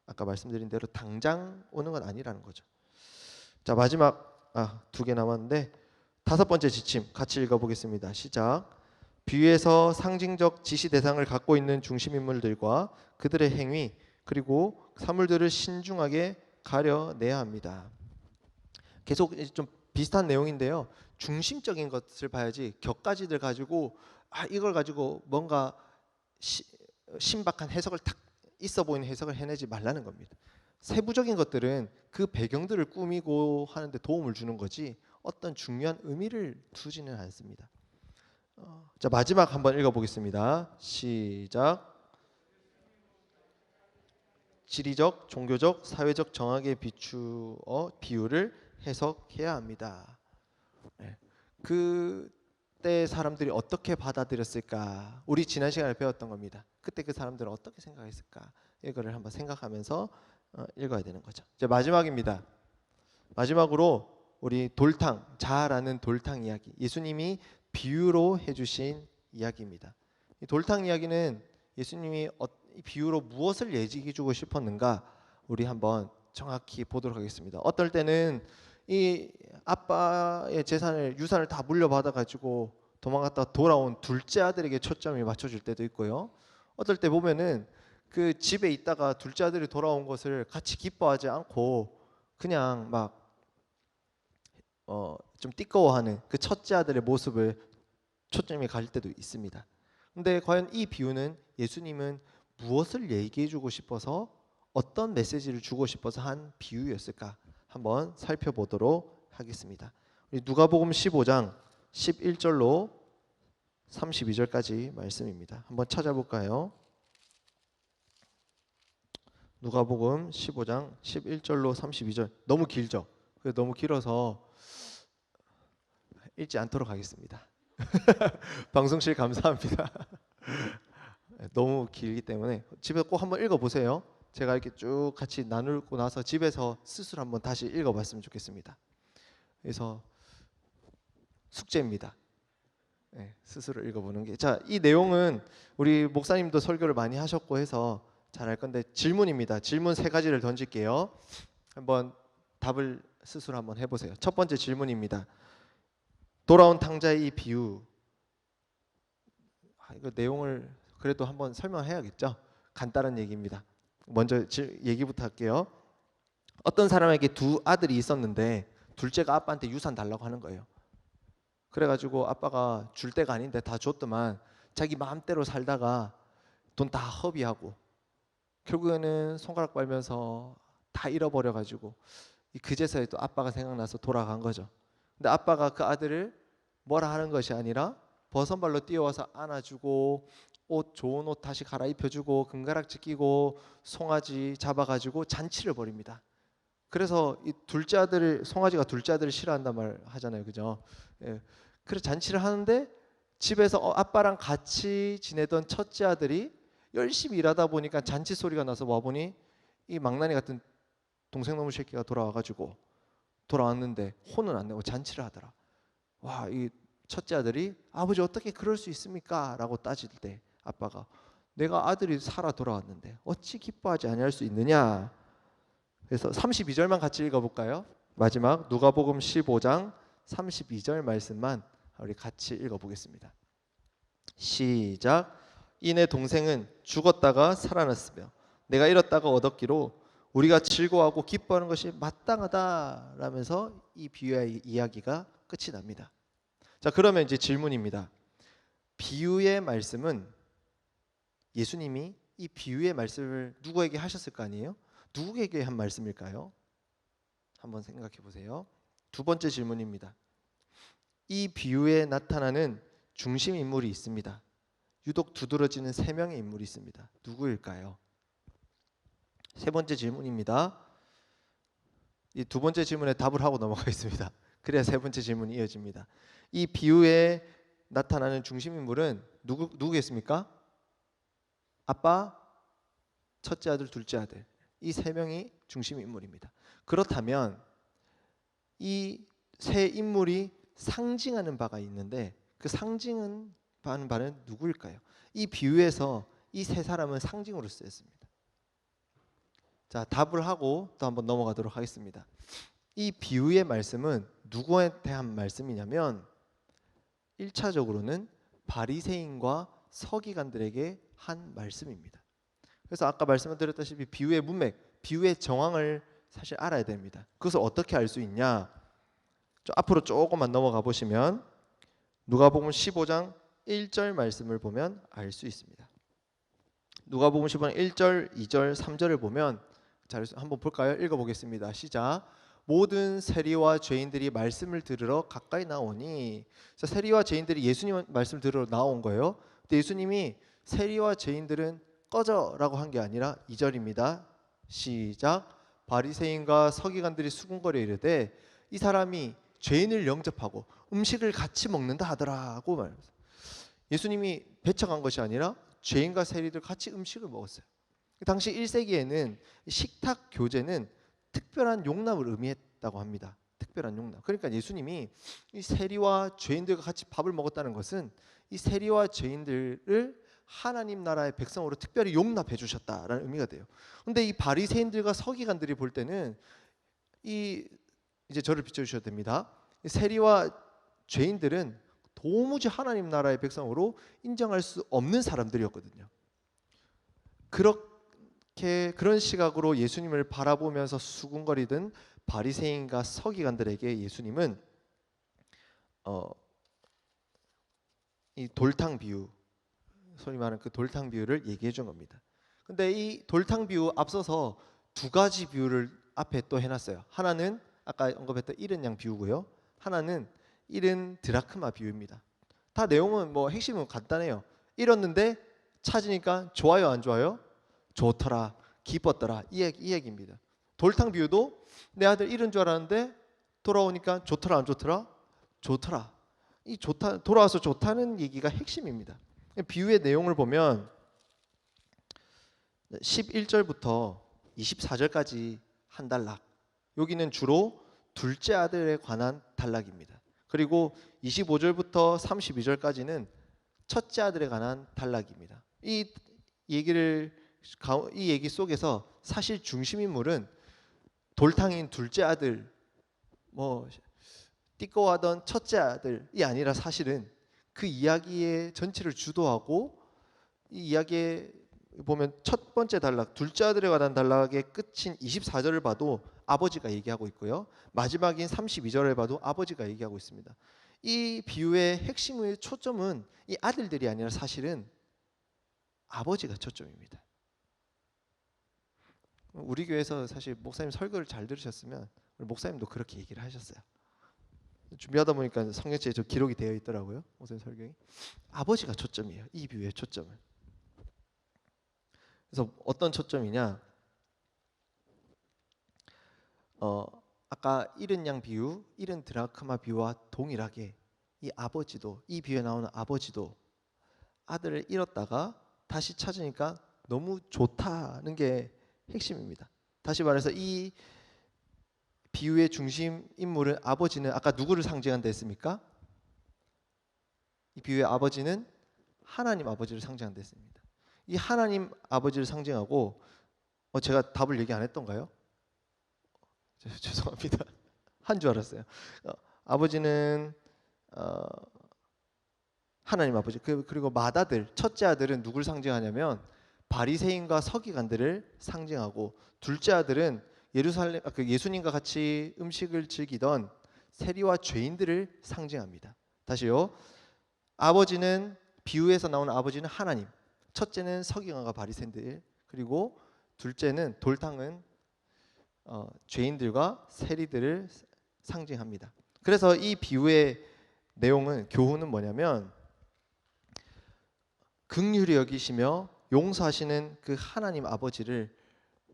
아까 말씀드린 대로 당장 오는 건 아니라는 거죠. 자, 마지막 2개 남았는데 5번째 지침 같이 읽어보겠습니다. 시작. 비유에서 상징적 지시 대상을 갖고 있는 중심 인물들과 그들의 행위 그리고 사물들을 신중하게 가려내야 합니다. 계속 좀 비슷한 내용인데요. 중심적인 것을 봐야지 격가지들 가지고 이걸 가지고 뭔가 신박한 해석을 딱 있어 보이는 해석을 해내지 말라는 겁니다. 세부적인 것들은 그 배경들을 꾸미고 하는데 도움을 주는 거지 어떤 중요한 의미를 두지는 않습니다. 자, 마지막 한번 읽어보겠습니다. 시작. 지리적, 종교적, 사회적 정학에 비추어 비유를 해석해야 합니다. 그때 사람들이 어떻게 받아들였을까? 우리 지난 시간에 배웠던 겁니다. 그때 그 사람들은 어떻게 생각했을까? 이거를 한번 생각하면서 읽어야 되는 거죠. 이제 마지막입니다. 마지막으로 우리 자라는 돌탕 이야기. 예수님이 비유로 해주신 이야기입니다. 이 돌탕 이야기는 예수님이 이 비유로 무엇을 얘기해주고 싶었는가? 우리 한번 정확히 보도록 하겠습니다. 어떨 때는 이 아빠의 유산을 다 물려받아 가지고 도망갔다가 돌아온 둘째 아들에게 초점이 맞춰질 때도 있고요. 어떨 때 보면은 그 집에 있다가 둘째 아들이 돌아온 것을 같이 기뻐하지 않고 그냥 막 좀 띠꺼워하는 그 첫째 아들의 모습을 초점이 갈 때도 있습니다. 근데 과연 이 비유는 예수님은 무엇을 얘기해주고 싶어서 어떤 메시지를 주고 싶어서 한 비유였을까? 한번 살펴보도록 하겠습니다. 우리 누가복음 15장 11절로 32절까지 말씀입니다. 한번 찾아볼까요? 누가복음 15장 11절로 32절. 너무 길죠? 너무 길어서 읽지 않도록 하겠습니다. 방송실 감사합니다. 너무 길기 때문에 집에서 꼭 한번 읽어보세요. 제가 이렇게 쭉 같이 나누고 나서 집에서 스스로 한번 다시 읽어봤으면 좋겠습니다. 그래서 숙제입니다. 스스로 읽어보는 게. 자, 이 내용은 우리 목사님도 설교를 많이 하셨고 해서 잘 알 건데 질문입니다. 질문 3가지를 던질게요. 한번 답을 스스로 한번 해보세요. 첫 번째 질문입니다. 돌아온 탕자의 이 비유, 이거 내용을 그래도 한번 설명해야겠죠. 간단한 얘기입니다. 먼저 얘기부터 할게요. 어떤 사람에게 2 아들이 있었는데 둘째가 아빠한테 유산 달라고 하는 거예요. 그래가지고 아빠가 줄 때가 아닌데 다 줬더만 자기 마음대로 살다가 돈 다 허비하고 결국에는 손가락 빨면서 다 잃어버려가지고 그제서야 또 아빠가 생각나서 돌아간 거죠. 근데 아빠가 그 아들을 뭐라 하는 것이 아니라 버선발로 뛰어와서 안아주고 좋은 옷 다시 갈아입혀주고 금가락지 끼고 송아지 잡아가지고 잔치를 벌입니다. 그래서 이 송아지가 둘째 아들을 싫어한단 말 하잖아요, 그죠? 그래서 잔치를 하는데 집에서 아빠랑 같이 지내던 첫째 아들이 열심히 일하다 보니까 잔치 소리가 나서 와보니 이 망나니 같은 동생 놈의 새끼가 돌아왔는데 혼은 안 내고 잔치를 하더라. 와, 이 첫째 아들이 아버지 어떻게 그럴 수 있습니까? 라고 따질 때 아빠가 내가 아들이 살아 돌아왔는데 어찌 기뻐하지 아니할 수 있느냐. 그래서 32절만 같이 읽어볼까요? 마지막 누가복음 15장 32절 말씀만 우리 같이 읽어보겠습니다. 시작. 이내 동생은 죽었다가 살아났으며 내가 잃었다가 얻었기로 우리가 즐거워하고 기뻐하는 것이 마땅하다 라면서 이 비유의 이야기가 끝이 납니다. 자, 그러면 이제 질문입니다. 비유의 말씀은 예수님이 이 비유의 말씀을 누구에게 하셨을 거 아니에요? 누구에게 한 말씀일까요? 한번 생각해 보세요. 두 번째 질문입니다. 이 비유에 나타나는 중심 인물이 있습니다. 유독 두드러지는 세 명의 인물이 있습니다. 누구일까요? 세 번째 질문입니다. 이 두 번째 질문에 답을 하고 넘어가겠습니다. 그래야 세 번째 질문이 이어집니다. 이 비유에 나타나는 중심 인물은 누구겠습니까? 아빠, 첫째 아들, 둘째 아들. 이 세 명이 중심 인물입니다. 그렇다면 이 세 인물이 상징하는 바가 있는데 그 상징하는 바는 누구일까요? 이 비유에서 이 세 사람은 상징으로 쓰였습니다. 자, 답을 하고 또 한번 넘어가도록 하겠습니다. 이 비유의 말씀은 누구에 대한 말씀이냐면 1차적으로는 바리새인과 서기관들에게 한 말씀입니다. 그래서 아까 말씀드렸다시피 비유의 문맥, 비유의 정황을 사실 알아야 됩니다. 그것을 어떻게 알 수 있냐? 앞으로 조금만 넘어가 보시면 누가복음 15장 1절 말씀을 보면 알 수 있습니다. 누가복음 15장 1절, 2절, 3절을 보면 자, 한번 볼까요? 읽어보겠습니다. 시작. 모든 세리와 죄인들이 말씀을 들으러 가까이 나오니. 자, 세리와 죄인들이 예수님 말씀을 들으러 나온 거예요. 근데 예수님이 세리와 죄인들은 꺼져라고 한 게 아니라 2절입니다. 시작. 바리새인과 서기관들이 수군거려 이르되 이 사람이 죄인을 영접하고 음식을 같이 먹는다 하더라고 말합니다. 예수님이 배척한 것이 아니라 죄인과 세리들 같이 음식을 먹었어요. 당시 1세기에는 식탁 교제는 특별한 용납을 의미했다고 합니다. 특별한 용납. 그러니까 예수님이 이 세리와 죄인들과 같이 밥을 먹었다는 것은 이 세리와 죄인들을 하나님 나라의 백성으로 특별히 용납해 주셨다라는 의미가 돼요. 근데 이 바리새인들과 서기관들이 볼 때는 이제 저를 비춰 주셔도 됩니다. 이 세리와 죄인들은 도무지 하나님 나라의 백성으로 인정할 수 없는 사람들이었거든요. 그런 시각으로 예수님을 바라보면서 수군거리던 바리새인과 서기관들에게 예수님은 이 돌탕 비유, 소위 말하는 그 돌탕 비유를 얘기해 준 겁니다. 근데 이 돌탕 비유 앞서서 두 가지 비유를 앞에 또 해놨어요. 하나는 아까 언급했던 잃은 양 비유고요. 하나는 잃은 드라크마 비유입니다. 다 내용은 뭐 핵심은 간단해요. 잃었는데 찾으니까 좋아요, 안 좋아요? 좋더라, 기뻤더라, 이 얘기입니다. 돌탕 비유도 내 아들 잃은 줄 알았는데 돌아오니까 좋더라, 안 좋더라? 좋더라. 이 좋다, 돌아와서 좋다는 얘기가 핵심입니다. 비유의 내용을 보면 11절부터 24절까지 한 단락. 여기는 주로 둘째 아들에 관한 단락입니다. 그리고 25절부터 32절까지는 첫째 아들에 관한 단락입니다. 이 얘기 속에서 사실 중심 인물은 돌탕인 둘째 아들, 띠꺼하던 첫째 아들이 아니라 사실은 그 이야기의 전체를 주도하고 이 이야기에 보면 첫 번째 단락, 둘째 아들에 관한 단락의 끝인 24절을 봐도 아버지가 얘기하고 있고요. 마지막인 32절을 봐도 아버지가 얘기하고 있습니다. 이 비유의 핵심의 초점은 이 아들들이 아니라 사실은 아버지가 초점입니다. 우리 교회에서 사실 목사님 설교를 잘 들으셨으면 우리 목사님도 그렇게 얘기를 하셨어요. 준비하다 보니까 성경책에 저 기록이 되어 있더라고요. 목사님 설교에 아버지가 초점이에요. 이 비유의 초점은. 그래서 어떤 초점이냐? 아까 잃은 양 비유, 잃은 드라크마 비유와 동일하게 이 아버지도, 이 비유에 나오는 아버지도 아들을 잃었다가 다시 찾으니까 너무 좋다는 게 핵심입니다. 다시 말해서 이 비유의 중심 인물은 아버지는 아까 누구를 상징한다 했습니까? 이 비유의 아버지는 하나님 아버지를 상징한다 했습니다. 이 하나님 아버지를 상징하고 제가 답을 얘기 안 했던가요? 죄송합니다. 한 줄 알았어요. 아버지는 하나님 아버지, 그리고 맏아들, 첫째 아들은 누굴 상징하냐면 바리새인과 서기관들을 상징하고, 둘째 아들은 예수님과 같이 음식을 즐기던 세리와 죄인들을 상징합니다. 다시요. 아버지는 비유에서 나오는 아버지는 하나님. 첫째는 서기관과 바리새인들, 그리고 둘째는 돌탕은 죄인들과 세리들을 상징합니다. 그래서 이 비유의 내용은, 교훈은 뭐냐면, 긍휼히 여기시며 용서하시는 그 하나님 아버지를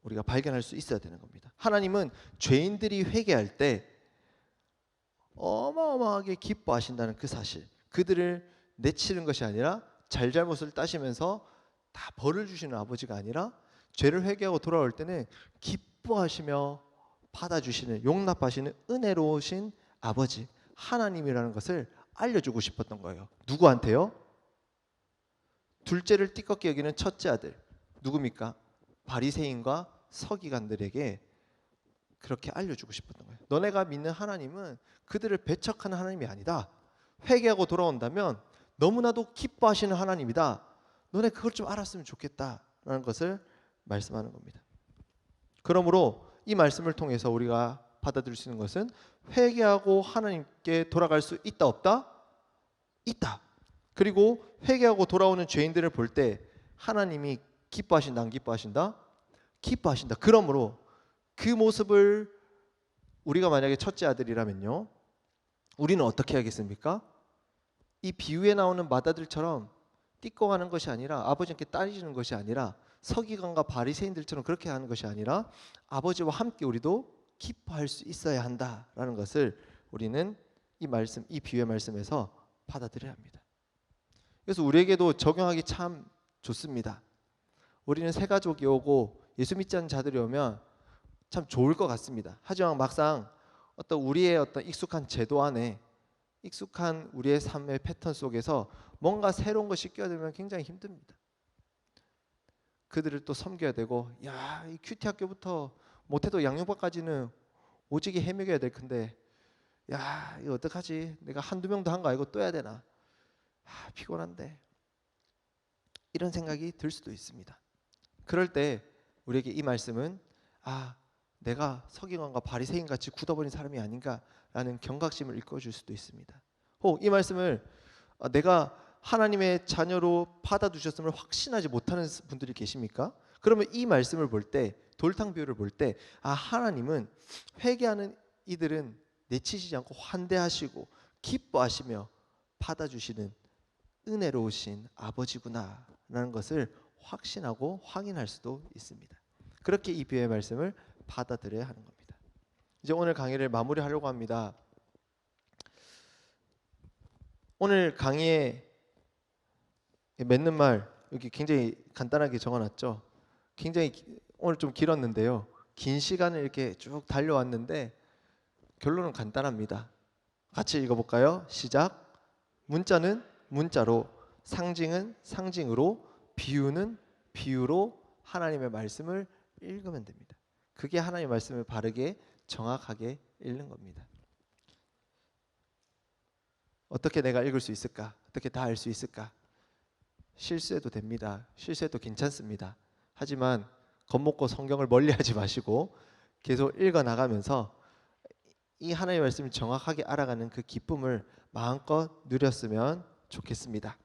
우리가 발견할 수 있어야 되는 겁니다. 하나님은 죄인들이 회개할 때 어마어마하게 기뻐하신다는 그 사실, 그들을 내치는 것이 아니라 잘잘못을 따시면서 다 벌을 주시는 아버지가 아니라 죄를 회개하고 돌아올 때는 기뻐하시며 받아주시는, 용납하시는 은혜로우신 아버지 하나님이라는 것을 알려주고 싶었던 거예요. 누구한테요? 둘째를 띠껍게 여기는 첫째 아들, 누굽니까? 바리새인과 서기관들에게 그렇게 알려주고 싶었던 거예요. 너네가 믿는 하나님은 그들을 배척하는 하나님이 아니다. 회개하고 돌아온다면 너무나도 기뻐하시는 하나님이다. 너네 그걸 좀 알았으면 좋겠다라는 것을 말씀하는 겁니다. 그러므로 이 말씀을 통해서 우리가 받아들일 수 있는 것은, 회개하고 하나님께 돌아갈 수 있다 없다? 있다. 그리고 회개하고 돌아오는 죄인들을 볼 때 하나님이 기뻐하신다 안 기뻐하신다? 기뻐하신다. 그러므로 그 모습을 우리가 만약에 첫째 아들이라면요, 우리는 어떻게 하겠습니까? 이 비유에 나오는 맏아들처럼 띠꺼가는 것이 아니라, 아버지께 따지는 것이 아니라, 서기관과 바리새인들처럼 그렇게 하는 것이 아니라 아버지와 함께 우리도 기뻐할 수 있어야 한다라는 것을 우리는 이 말씀, 이 비유의 말씀에서 받아들여야 합니다. 그래서 우리에게도 적용하기 참 좋습니다. 우리는 새 가족이 오고 예수 믿지 않는 자들이 오면 참 좋을 것 같습니다. 하지만 막상 어떤 우리의 어떤 익숙한 제도 안에, 익숙한 우리의 삶의 패턴 속에서 뭔가 새로운 것이 끼어들면 굉장히 힘듭니다. 그들을 또 섬겨야 되고, 야, 이 큐티 학교부터 못해도 양육반까지는 오지게 헤매겨야 될 텐데, 야, 이거 어떡하지? 내가 한두 명도 한 거 알고 또 해야 되나? 피곤한데. 이런 생각이 들 수도 있습니다. 그럴 때 우리에게 이 말씀은, 내가 서기관과 바리새인 같이 굳어버린 사람이 아닌가라는 경각심을 일깨워줄 수도 있습니다. 혹 이 말씀을 내가 하나님의 자녀로 받아두셨음을 확신하지 못하는 분들이 계십니까? 그러면 이 말씀을 볼 때, 돌탕 비유를 볼 때, 하나님은 회개하는 이들은 내치시지 않고 환대하시고 기뻐하시며 받아주시는 은혜로우신 아버지구나라는 것을 확신하고 확인할 수도 있습니다. 그렇게 이 비유의 말씀을 받아들여야 하는 겁니다. 이제 오늘 강의를 마무리하려고 합니다. 오늘 강의에 맺는 말 여기 굉장히 간단하게 적어놨죠. 굉장히 오늘 좀 길었는데요. 긴 시간을 이렇게 쭉 달려왔는데 결론은 간단합니다. 같이 읽어볼까요? 시작. 문자는 문자로, 상징은 상징으로, 비유는 비유로 하나님의 말씀을 읽으면 됩니다. 그게 하나님의 말씀을 바르게 정확하게 읽는 겁니다. 어떻게 내가 읽을 수 있을까? 어떻게 다 알 수 있을까? 실수해도 됩니다. 실수해도 괜찮습니다. 하지만 겁먹고 성경을 멀리하지 마시고 계속 읽어나가면서 이 하나님의 말씀을 정확하게 알아가는 그 기쁨을 마음껏 누렸으면 좋겠습니다.